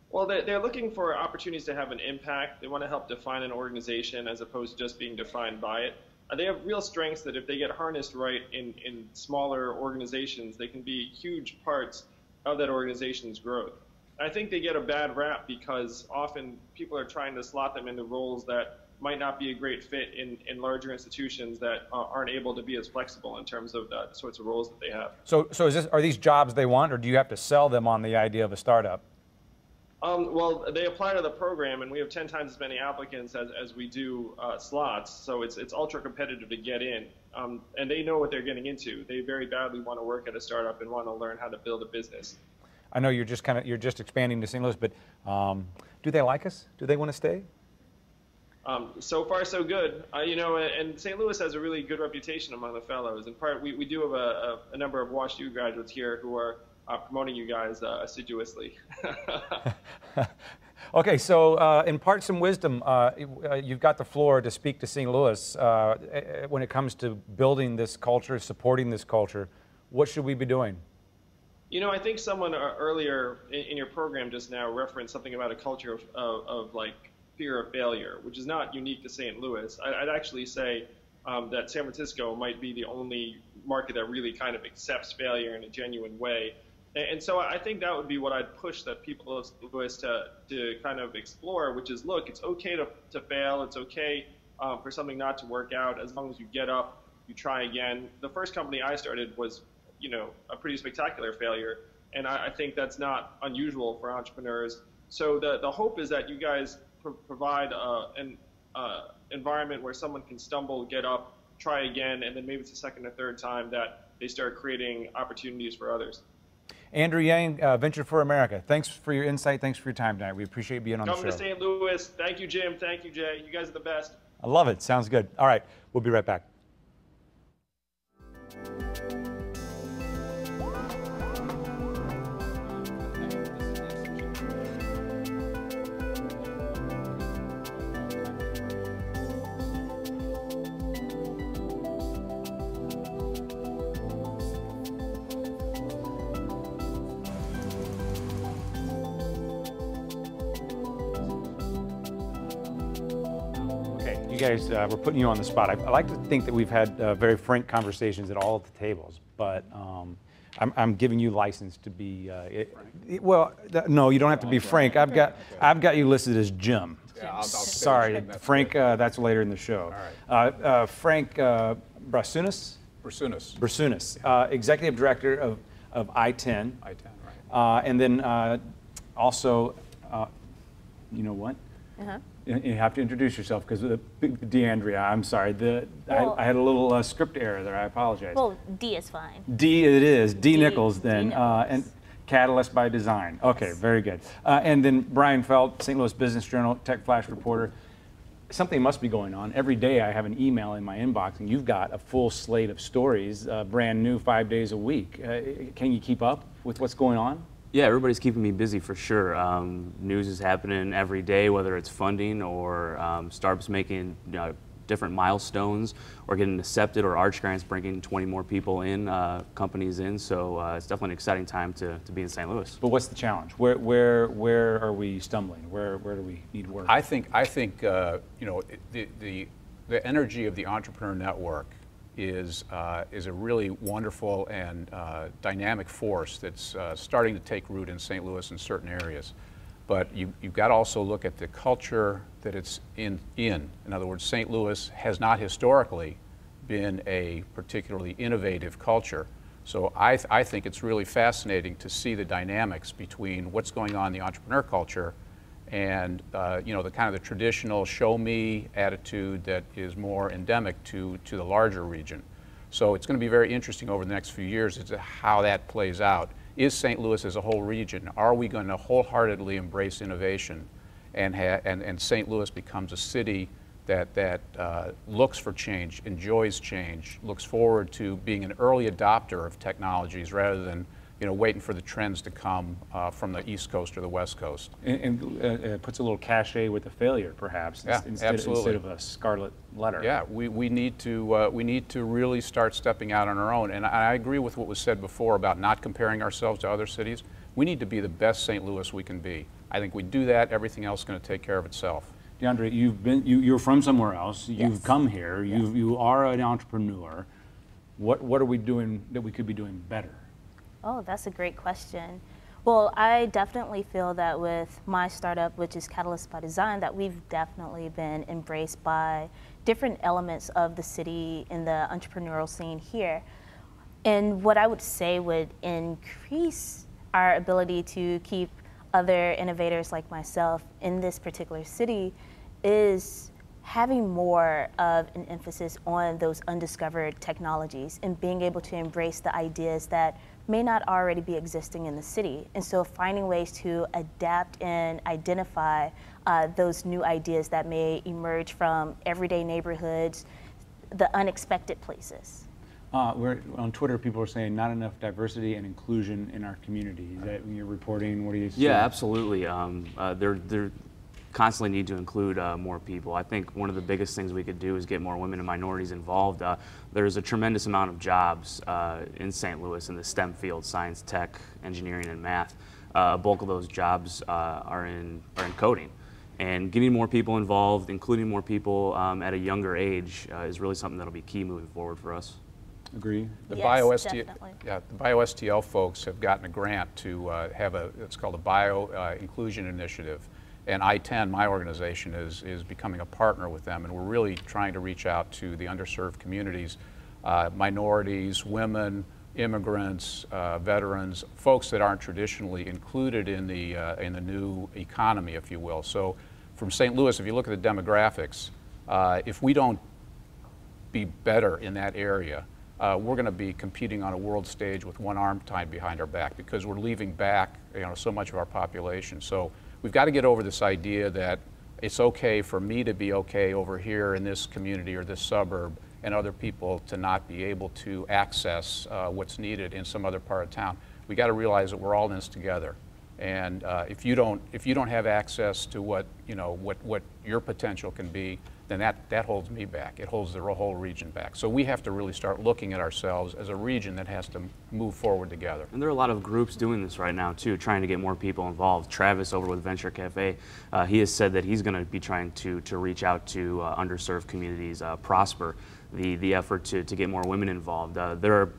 Well, they're looking for opportunities to have an impact. They want to help define an organization as opposed to just being defined by it. They have real strengths that if they get harnessed right in smaller organizations, they can be huge parts of that organization's growth. I think they get a bad rap because often people are trying to slot them into roles that might not be a great fit in larger institutions that aren't able to be as flexible in terms of the sorts of roles that they have. So are these jobs they want, or do you have to sell them on the idea of a startup? Well, they apply to the program, and we have 10 times as many applicants as we do slots, so it's ultra competitive to get in. And they know what they're getting into. They very badly want to work at a startup and want to learn how to build a business. I know you're just expanding to St. Louis, but do they like us? Do they want to stay? So far, so good. And St. Louis has a really good reputation among the fellows. In part, we do have a number of WashU graduates here who are promoting you guys assiduously. Okay, so impart some wisdom. You've got the floor to speak to St. Louis when it comes to building this culture, supporting this culture. What should we be doing? I think someone earlier in your program just now referenced something about a culture of like fear of failure, which is not unique to St. Louis. I'd actually say that San Francisco might be the only market that really kind of accepts failure in a genuine way. And so I think that would be what I'd push that people of St. Louis to kind of explore, which is, look, it's okay to fail. It's okay for something not to work out as long as you get up, you try again. The first company I started was, a pretty spectacular failure. And I think that's not unusual for entrepreneurs. So the hope is that you guys provide an environment where someone can stumble, get up, try again, and then maybe it's the second or third time that they start creating opportunities for others. Andrew Yang, Venture for America. Thanks for your insight. Thanks for your time tonight. We appreciate being on the show. Come to St. Louis. Thank you, Jim. Thank you, Jay. You guys are the best. I love it. Sounds good. All right. We'll be right back. You guys, we're putting you on the spot. I like to think that we've had very frank conversations at all of the tables, but I'm giving you license to be. No, you don't have to be Frank. I've got you listed as Jim. Yeah, Sorry, Frank. That's later in the show. All right. Frank Brasunas, Executive Director of I-10. I-10, right. And then also, you know what? Uh-huh. You have to introduce yourself because DeAndrea, I'm sorry. I had a little script error there. I apologize. Well, D is fine. D it is. D Nichols then. Nichols. And Catalyst by Design. Okay, very good. And then Brian Felt, St. Louis Business Journal, Tech Flash reporter. Something must be going on. Every day I have an email in my inbox, and you've got a full slate of stories, brand new, 5 days a week. Can you keep up with what's going on? Yeah, everybody's keeping me busy for sure. News is happening every day, whether it's funding or startups making different milestones or getting accepted, or Arch Grants bringing 20 more people in, companies in. So it's definitely an exciting time to be in St. Louis. But what's the challenge? Where are we stumbling? Where do we need work? I think the energy of the Entrepreneur Network is a really wonderful and dynamic force that's starting to take root in St. Louis in certain areas. But you've got to also look at the culture that it's in. In other words, St. Louis has not historically been a particularly innovative culture. So I think it's really fascinating to see the dynamics between what's going on in the entrepreneur culture and the kind of the traditional show me attitude that is more endemic to the larger region. So it's going to be very interesting over the next few years as to how that plays out. Is St. Louis as a whole region, are we going to wholeheartedly embrace innovation and St. Louis becomes a city that looks for change, enjoys change, looks forward to being an early adopter of technologies rather than waiting for the trends to come from the East Coast or the West Coast. And puts a little cachet with the failure, perhaps, instead of a scarlet letter. Yeah, we need to really start stepping out on our own. And I agree with what was said before about not comparing ourselves to other cities. We need to be the best St. Louis we can be. I think we do that, everything else is going to take care of itself. DeAndre, you're from somewhere else. You've come here. You are an entrepreneur. What are we doing that we could be doing better? Oh, that's a great question. Well, I definitely feel that with my startup, which is Catalyst by Design, that we've definitely been embraced by different elements of the city in the entrepreneurial scene here. And what I would say would increase our ability to keep other innovators like myself in this particular city is having more of an emphasis on those undiscovered technologies and being able to embrace the ideas that may not already be existing in the city. And so finding ways to adapt and identify those new ideas that may emerge from everyday neighborhoods, the unexpected places. We're on Twitter, people are saying not enough diversity and inclusion in our community. Is that when you're reporting, what do you see? Yeah, absolutely. They're constantly need to include more people. I think one of the biggest things we could do is get more women and minorities involved. There's a tremendous amount of jobs in St. Louis in the STEM field, science, tech, engineering, and math. A bulk of those jobs are in coding. And getting more people involved, including more people at a younger age, is really something that'll be key moving forward for us. Agree? The definitely. the BioSTL folks have gotten a grant to have it's called a Bio Inclusion Initiative. And I-10, my organization, is becoming a partner with them, and we're really trying to reach out to the underserved communities, minorities, women, immigrants, veterans, folks that aren't traditionally included in the new economy, if you will. So from St. Louis, if you look at the demographics, if we don't be better in that area, we're going to be competing on a world stage with one arm tied behind our back because we're leaving back so much of our population. So we've got to get over this idea that it's okay for me to be okay over here in this community or this suburb and other people to not be able to access what's needed in some other part of town. We got to realize that we're all in this together. And if you don't have access to what your potential can be, then that holds me back. It holds the whole region back. So we have to really start looking at ourselves as a region that has to move forward together. And there are a lot of groups doing this right now too, trying to get more people involved. Travis over with Venture Cafe, he has said that he's going to be trying to reach out to underserved communities, Prosper, the effort to get more women involved. There are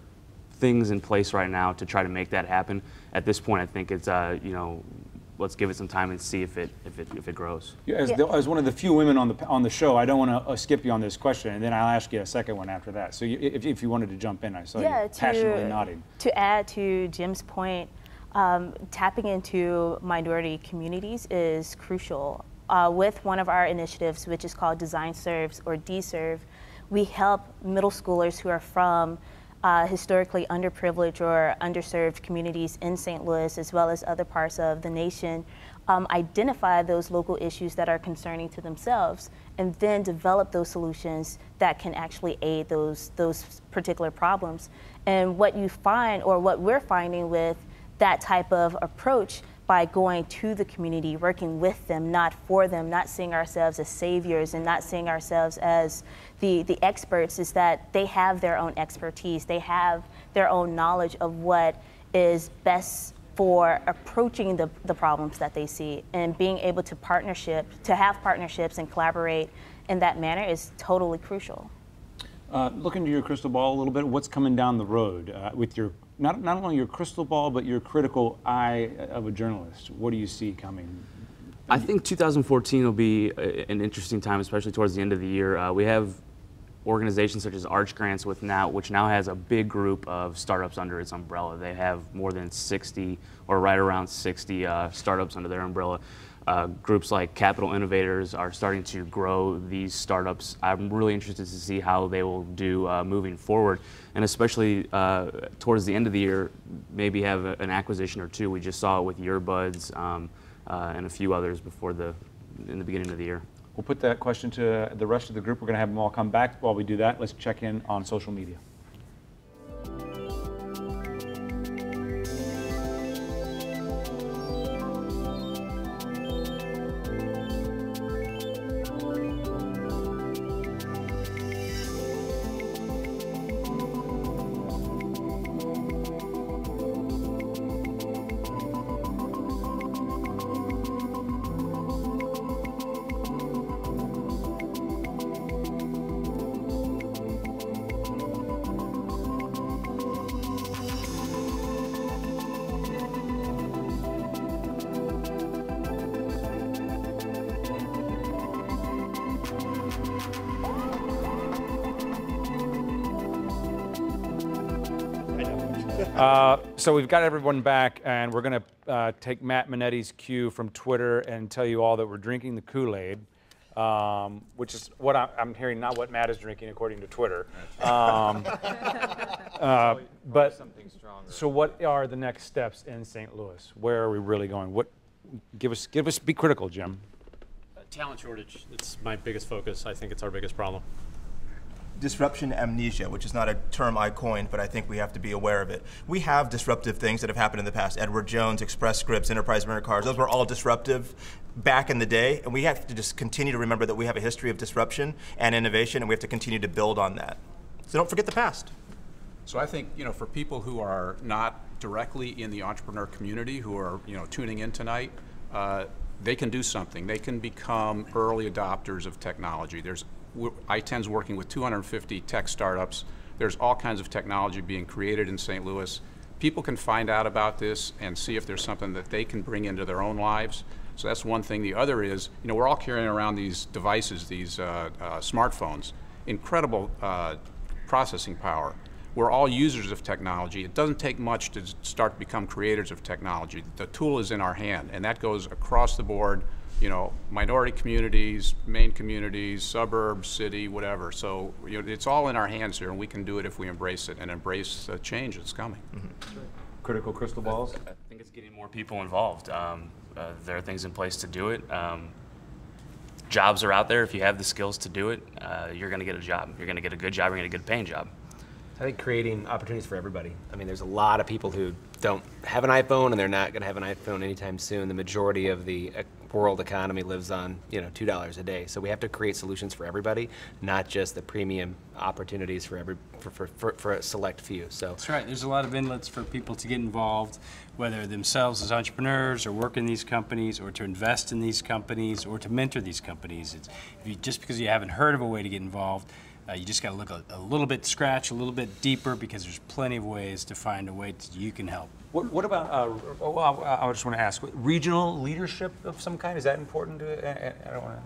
things in place right now to try to make that happen. At this point, I think it's let's give it some time and see if it grows. Yeah, as one of the few women on the show, I don't want to skip you on this question, and then I'll ask you a second one after that. So if you wanted to jump in, I saw you passionately nodding. To add to Jim's point, tapping into minority communities is crucial. With one of our initiatives, which is called Design Serves or DServe, we help middle schoolers who are from historically underprivileged or underserved communities in St. Louis, as well as other parts of the nation, identify those local issues that are concerning to themselves, and then develop those solutions that can actually aid those particular problems. And what you find, or what we're finding with that type of approach, by going to the community, working with them, not for them, not seeing ourselves as saviors and not seeing ourselves as the experts, is that they have their own expertise. They have their own knowledge of what is best for approaching the problems that they see, and being able to have partnerships and collaborate in that manner is totally crucial. Look into your crystal ball a little bit. What's coming down the road with your not only your crystal ball, but your critical eye of a journalist? What do you see coming? I think 2014 will be an interesting time, especially towards the end of the year. We have organizations such as Arch Grants, which now has a big group of startups under its umbrella. They have more than 60, or right around 60 startups under their umbrella. Groups like Capital Innovators are starting to grow these startups. I'm really interested to see how they will do moving forward, and especially towards the end of the year, maybe have an acquisition or two. We just saw it with Earbuds and a few others in the beginning of the year. We'll put that question to the rest of the group. We're going to have them all come back. While we do that, let's check in on social media. So we've got everyone back, and we're going to take Matt Minetti's cue from Twitter and tell you all that we're drinking the Kool-Aid, which is what I'm hearing, not what Matt is drinking according to Twitter. But so what are the next steps in St. Louis? Where are we really going? Give us, be critical, Jim. Talent shortage. It's my biggest focus. I think it's our biggest problem. Disruption amnesia, which is not a term I coined, but I think we have to be aware of it. We have disruptive things that have happened in the past. Edward Jones, Express Scripts, Enterprise Rent Cars, those were all disruptive back in the day, and we have to just continue to remember that we have a history of disruption and innovation, and we have to continue to build on that. So don't forget the past. So I think, for people who are not directly in the entrepreneur community, who are, tuning in tonight, they can do something. They can become early adopters of technology. I-10's working with 250 tech startups. There's all kinds of technology being created in St. Louis. People can find out about this and see if there's something that they can bring into their own lives. So that's one thing. The other is, we're all carrying around these devices, these smartphones, incredible processing power. We're all users of technology. It doesn't take much to start to become creators of technology. The tool is in our hand, and that goes across the board. Minority communities, main communities, suburbs, city, whatever. So it's all in our hands here, and we can do it if we embrace it and embrace the change that's coming. Mm-hmm. Critical crystal balls? I think it's getting more people involved. There are things in place to do it. Jobs are out there. If you have the skills to do it, you're going to get a job. You're going to get a good job. You're going to get a paying job. I think creating opportunities for everybody. I mean, there's a lot of people who don't have an iPhone, and they're not going to have an iPhone anytime soon. The majority of the world economy lives on, $2 a day. So we have to create solutions for everybody, not just the premium opportunities for a select few. So that's right. There's a lot of inlets for people to get involved, whether themselves as entrepreneurs or work in these companies, or to invest in these companies, or to mentor these companies. Just because you haven't heard of a way to get involved, you just got to look a little bit, scratch a little bit deeper, because there's plenty of ways to find a way you can help. What about, I just want to ask, regional leadership of some kind? Is that important? I don't want to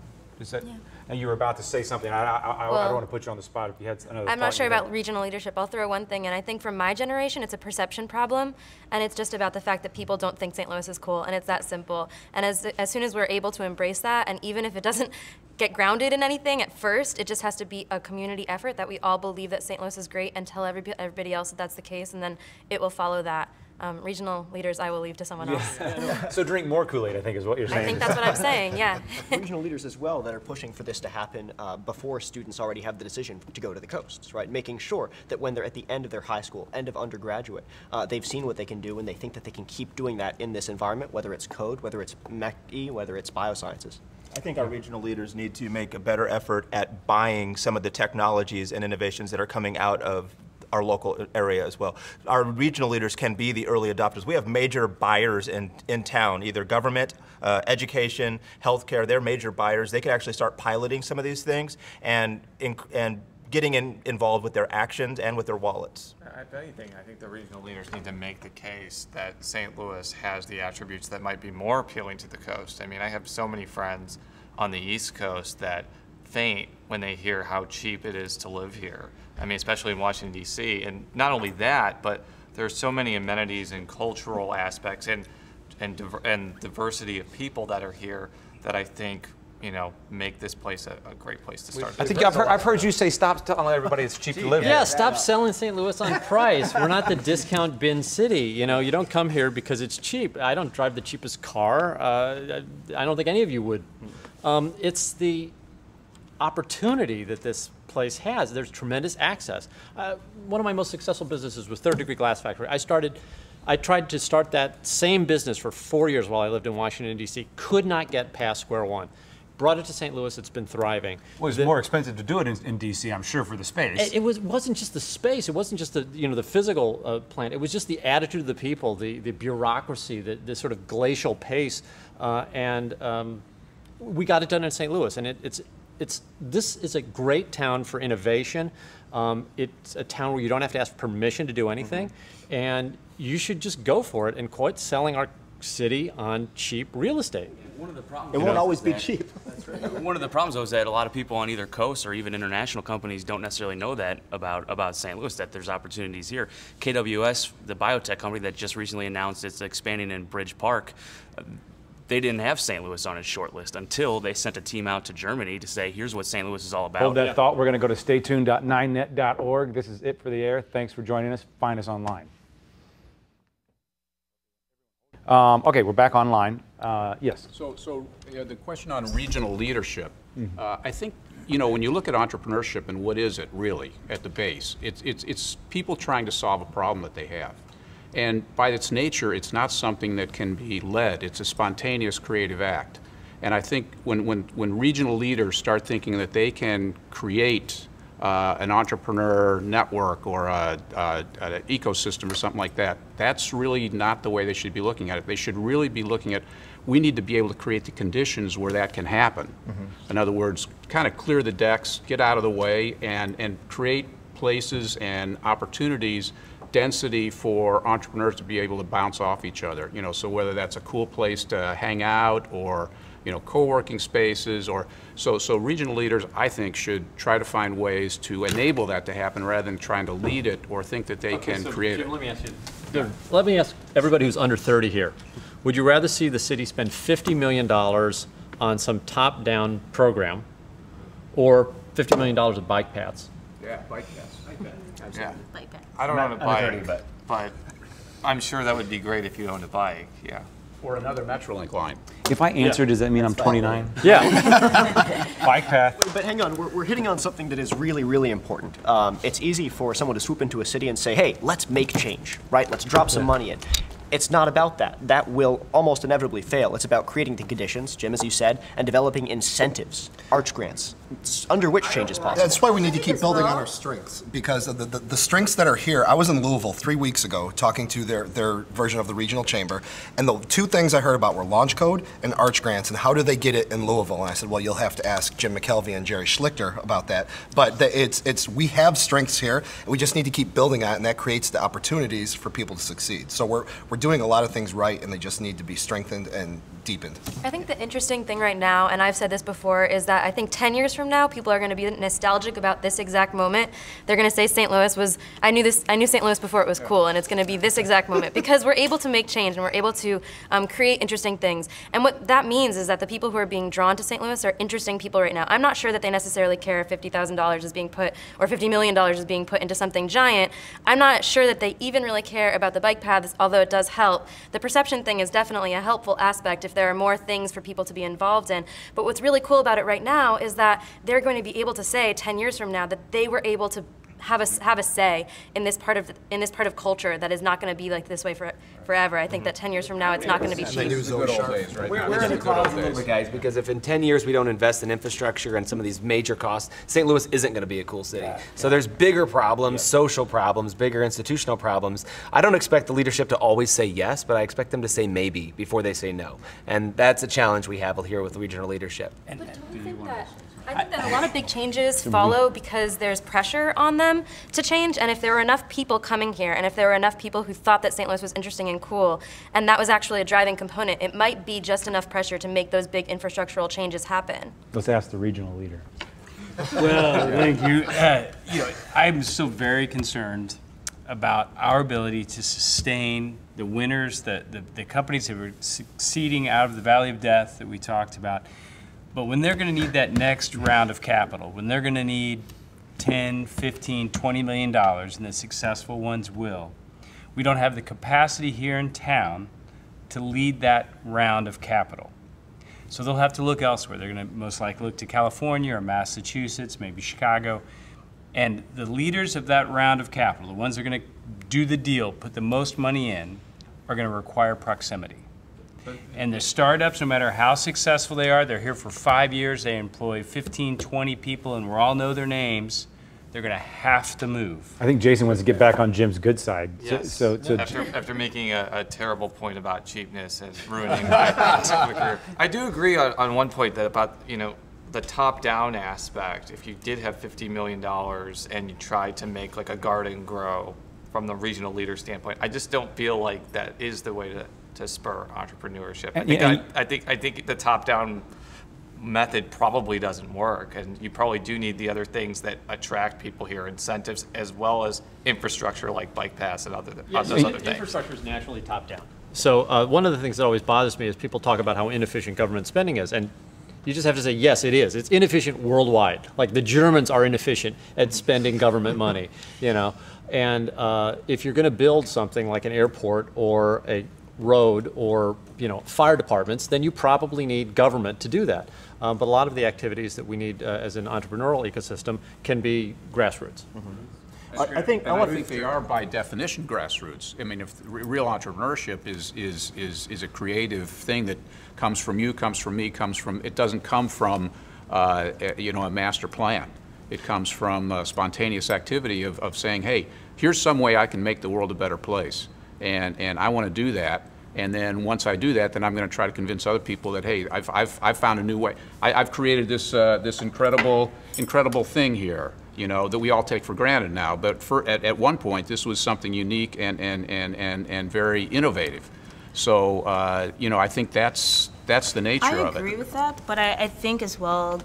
And you were about to say something. I don't want to put you on the spot if you had another I'm not thought sure in your about regional leadership. I'll throw one thing in. I think from my generation, it's a perception problem, and it's just about the fact that people don't think St. Louis is cool, and it's that simple. And as soon as we're able to embrace that, and even if it doesn't get grounded in anything at first, it just has to be a community effort that we all believe that St. Louis is great and tell everybody else that that's the case, and then it will follow that. Regional leaders, I will leave to someone else. So drink more Kool-Aid, I think is what you're saying. I think that's what I'm saying, yeah. Regional leaders as well that are pushing for this to happen before students already have the decision to go to the coasts, right? Making sure that when they're at the end of their high school, end of undergraduate, they've seen what they can do and they think that they can keep doing that in this environment, whether it's code, whether it's MECE, whether it's biosciences. I think our regional leaders need to make a better effort at buying some of the technologies and innovations that are coming out of our local area as well. Our regional leaders can be the early adopters. We have major buyers in town, either government, education, healthcare. They're major buyers. They could actually start piloting some of these things and getting involved with their actions and with their wallets. If anything, I think the regional leaders need to make the case that St. Louis has the attributes that might be more appealing to the coast. I mean, I have so many friends on the East Coast that faint when they hear how cheap it is to live here. I mean, especially in Washington, D.C. And not only that, but there's so many amenities and cultural aspects and diversity of people that are here that I think, you know, make this place a great place to start. I think I've heard you say stop telling everybody it's cheap to live here. Yeah, stop selling St. Louis on price. We're not the discount bin city. You know, you don't come here because it's cheap. I don't drive the cheapest car. I don't think any of you would. It's the opportunity that this place has. There's tremendous access. One of my most successful businesses was Third Degree Glass Factory. I tried to start that same business for 4 years while I lived in Washington, D.C. Could not get past square one. Brought it to St. Louis. It's been thriving. Well, it's more expensive to do it in D.C., I'm sure, for the space. It wasn't just the space. It wasn't just the physical plant. It was just the attitude of the people, the bureaucracy, the sort of glacial pace, and we got it done in St. Louis. And this is a great town for innovation. It's a town where you don't have to ask permission to do anything, and you should just go for it and quit selling our city on cheap real estate. One of the problems it won't always be cheap. That's right. One of the problems, though, is that a lot of people on either coast or even international companies don't necessarily know that about St. Louis, that there's opportunities here. KWS, the biotech company that just recently announced it's expanding in Bridge Park, they didn't have St. Louis on its short list until they sent a team out to Germany to say, here's what St. Louis is all about. Hold that thought. We're going to go to staytuned.9net.org. This is it for the air. Thanks for joining us. Find us online. Okay, we're back online. Yes. So the question on regional leadership, I think, you know, when you look at entrepreneurship and what is it really at the base, it's people trying to solve a problem that they have. And by its nature, it's not something that can be led. It's a spontaneous creative act. And I think when regional leaders start thinking that they can create an entrepreneur network or an ecosystem or something like that, that's really not the way they should be looking at it. They should really be looking at, we need to be able to create the conditions where that can happen. In other words, kind of clear the decks, get out of the way, and create places and opportunities, density for entrepreneurs to be able to bounce off each other. You know, so whether that's a cool place to hang out or, you know, co-working spaces, or so regional leaders, I think, should try to find ways to enable that to happen rather than trying to lead it or think that they can create Jim, it. let me ask you. Let me ask everybody who's under 30 here. Would you rather see the city spend $50 million on some top-down program or $50 million of bike paths? Yeah, bike paths. Yeah. I don't own a bike, but I'm sure that would be great if you owned a bike, yeah. Or another Metrolink line. If I answer, does that mean I'm 29? Yeah. Bike path. But hang on, we're hitting on something that is really, really important. It's easy for someone to swoop into a city and say, hey, let's make change, right? Let's drop some money in. It's not about that. That will almost inevitably fail. It's about creating the conditions, Jim, as you said, and developing incentives, arch grants, under which change is possible. That's why we need to keep building on our strengths, because of the strengths that are here. I was in Louisville 3 weeks ago talking to their version of the regional chamber, and the two things I heard about were launch code and arch grants, and how do they get it in Louisville? And I said, well, you'll have to ask Jim McKelvey and Jerry Schlichter about that. But we have strengths here, and we just need to keep building on it, and that creates the opportunities for people to succeed. So we're doing a lot of things right, and they just need to be strengthened and deepened. I think the interesting thing right now, and I've said this before, is that I think 10 years from now, people are going to be nostalgic about this exact moment. They're going to say St. Louis was, I knew St. Louis before it was cool, and it's going to be this exact moment because we're able to make change and we're able to create interesting things. And what that means is that the people who are being drawn to St. Louis are interesting people right now. I'm not sure that they necessarily care if $50,000 is being put, or $50 million is being put into something giant. I'm not sure that they even really care about the bike paths, although it does help. The perception thing is definitely a helpful aspect if there are more things for people to be involved in. But what's really cool about it right now is that they're going to be able to say 10 years from now that they were able to have a say in this part of culture that is not going to be like this way forever. I think that 10 years from now it's not going to be cheap. We're in the clouds a little bit, guys, because if in 10 years we don't invest in infrastructure and some of these major costs, St. Louis isn't going to be a cool city. So there's bigger problems, social problems, bigger institutional problems. I don't expect the leadership to always say yes, but I expect them to say maybe before they say no. And that's a challenge we have here with regional leadership. I think that a lot of big changes follow because there's pressure on them to change, and if there were enough people coming here, and if there were enough people who thought that St. Louis was interesting and cool, and that was actually a driving component, it might be just enough pressure to make those big infrastructural changes happen. Let's ask the regional leader. Well, thank you. I'm so very concerned about our ability to sustain the winners, the companies that were succeeding out of the Valley of Death that we talked about. But when they're going to need that next round of capital, when they're going to need 10, 15, $20 million, and the successful ones will, we don't have the capacity here in town to lead that round of capital. So they'll have to look elsewhere. They're going to most likely look to California or Massachusetts, maybe Chicago. And the leaders of that round of capital, the ones that are going to do the deal, put the most money in, are going to require proximity. And the startups, no matter how successful they are, they're here for 5 years, they employ 15, 20 people, and we all know their names. They're going to have to move. I think Jason wants to get back on Jim's good side. Yes. So after making a terrible point about cheapness and ruining my career, I do agree on one point that about the top-down aspect. If you did have $50 million and you tried to make like a garden grow from the regional leader standpoint, I just don't feel like that is the way to spur entrepreneurship. I think the top-down method probably doesn't work, and you probably do need the other things that attract people here, incentives as well as infrastructure like bike paths and those other things. Infrastructure is naturally top-down. So one of the things that always bothers me is people talk about how inefficient government spending is, and you just have to say, yes, it is. It's inefficient worldwide. Like the Germans are inefficient at spending government money, And if you're going to build something like an airport or a road or fire departments, then you probably need government to do that. But a lot of the activities that we need as an entrepreneurial ecosystem can be grassroots. I think they are by definition grassroots. I mean, if real entrepreneurship is a creative thing that comes from you, comes from me, it doesn't come from a master plan. It comes from spontaneous activity of saying, hey, here's some way I can make the world a better place, and I want to do that. And then once I do that, then I'm going to try to convince other people that, hey, I've found a new way. I've created this incredible thing here, that we all take for granted now. But at one point, this was something unique and very innovative. So I think that's the nature of it. I agree with that, but I think as well,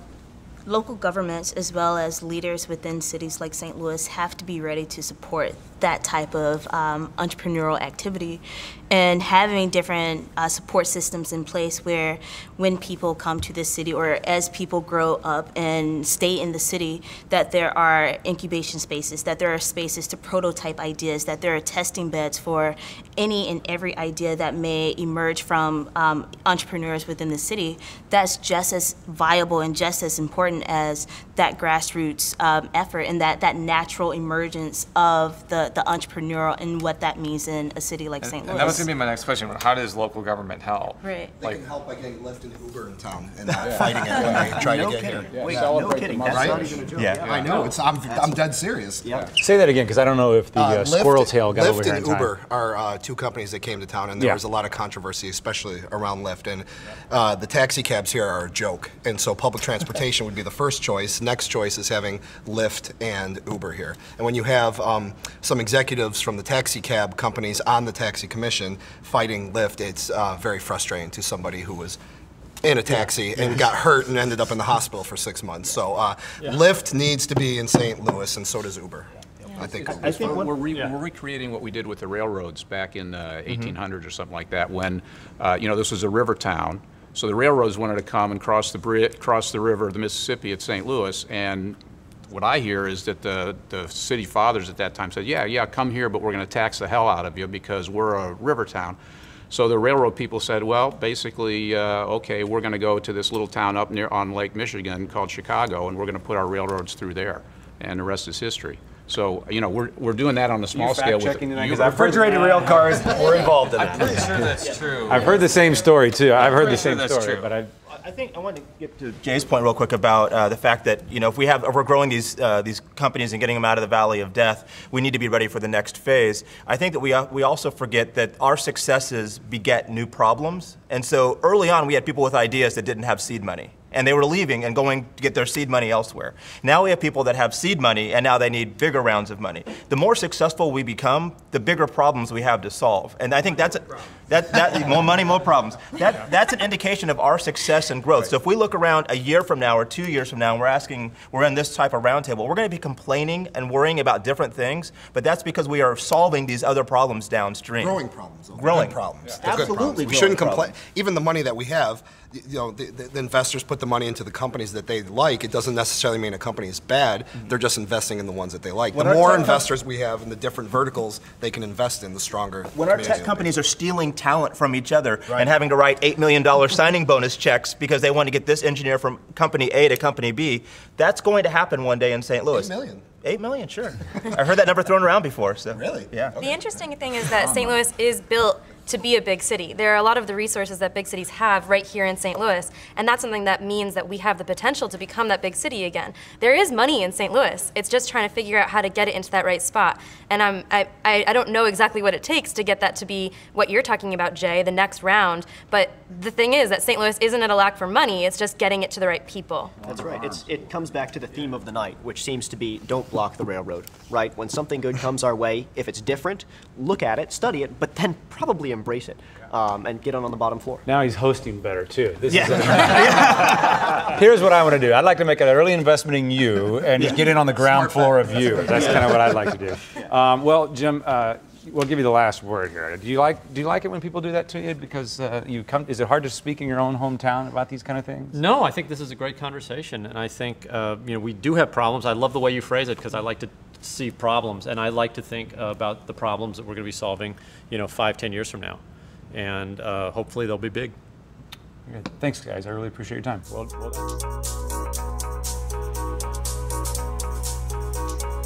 local governments as well as leaders within cities like St. Louis have to be ready to support that type of entrepreneurial activity, and having different support systems in place where when people come to this city or as people grow up and stay in the city, that there are incubation spaces, that there are spaces to prototype ideas, that there are testing beds for any and every idea that may emerge from entrepreneurs within the city. That's just as viable and just as important as that grassroots effort and that natural emergence of the entrepreneurial and what that means in a city like St. Louis. And that was going to be my next question. How does local government help? Right. They can help by getting Lyft and Uber in town and not fighting it when they try to get here. Wait, no kidding. That's not even a joke. Yeah, I know. I'm dead serious. Yeah. Say that again, because I don't know if the squirrel tail got over here in time. Lyft and Uber are two companies that came to town, and there was a lot of controversy, especially around Lyft. And the taxi cabs here are a joke, and so public transportation would be the first choice. Next choice is having Lyft and Uber here. And when you have some executives from the taxi cab companies on the taxi commission, imagine fighting Lyft. It's very frustrating to somebody who was in a taxi and got hurt and ended up in the hospital for 6 months. So Lyft needs to be in St. Louis, and so does Uber. I think we're recreating what we did with the railroads back in 1800s or something like that, when this was a river town. So the railroads wanted to come and cross the river, the Mississippi at St. Louis, and what I hear is that the city fathers at that time said, yeah, come here, but we're going to tax the hell out of you because we're a river town. So the railroad people said, well, basically, okay, we're going to go to this little town up near on Lake Michigan called Chicago, and we're going to put our railroads through there, and the rest is history. So, we're doing that on a small scale. Refrigerated rail cars were involved in that. I'm pretty sure that's true. I've heard the same story, too. I've heard the same story, but I think I want to get to Jay's point real quick about the fact that if we're growing these companies and getting them out of the valley of death, we need to be ready for the next phase. I think that we also forget that our successes beget new problems, and so early on we had people with ideas that didn't have seed money. And they were leaving and going to get their seed money elsewhere. Now we have people that have seed money, and now they need bigger rounds of money. The more successful we become, the bigger problems we have to solve. And I think that's more money, more problems. That's an indication of our success and growth. So if we look around a year from now or 2 years from now, and we're in this type of roundtable, we're going to be complaining and worrying about different things, but that's because we are solving these other problems downstream. Growing problems. Growing problems. Yeah. Absolutely. We shouldn't complain. Even the money that we have, the investors put the money into the companies that they like. It doesn't necessarily mean a company is bad. They're just investing in the ones that they like. The more investors we have in the different verticals they can invest in, the stronger. When our tech companies are stealing talent from each other and having to write $8 million signing bonus checks because they want to get this engineer from company A to company B, that's going to happen one day in St. Louis. 8 million. 8 million, sure. I've heard that number thrown around before. So really? Yeah. The interesting thing is that St. Louis is built to be a big city. There are a lot of the resources that big cities have right here in St. Louis, and that's something that means that we have the potential to become that big city again. There is money in St. Louis. It's just trying to figure out how to get it into that right spot. And I don't know exactly what it takes to get that to be what you're talking about, Jay, the next round, but the thing is that St. Louis isn't at a lack for money, it's just getting it to the right people. That's right. It comes back to the theme of the night, which seems to be don't block the railroad, right? When something good comes our way, if it's different, look at it, study it, but then probably embrace it and get on the bottom floor. Now he's hosting better, too. Here's what I want to do. I'd like to make an early investment in you and just get in on the ground floor of you. That's kind of what I'd like to do. Well, Jim, we'll give you the last word here. Do you like it when people do that to you? Because is it hard to speak in your own hometown about these kind of things? No, I think this is a great conversation, and I think we do have problems. I love the way you phrase it because I like to see problems, and I like to think about the problems that we're going to be solving, 5-10 years from now, and hopefully they'll be big. Okay. Thanks, guys. I really appreciate your time. Well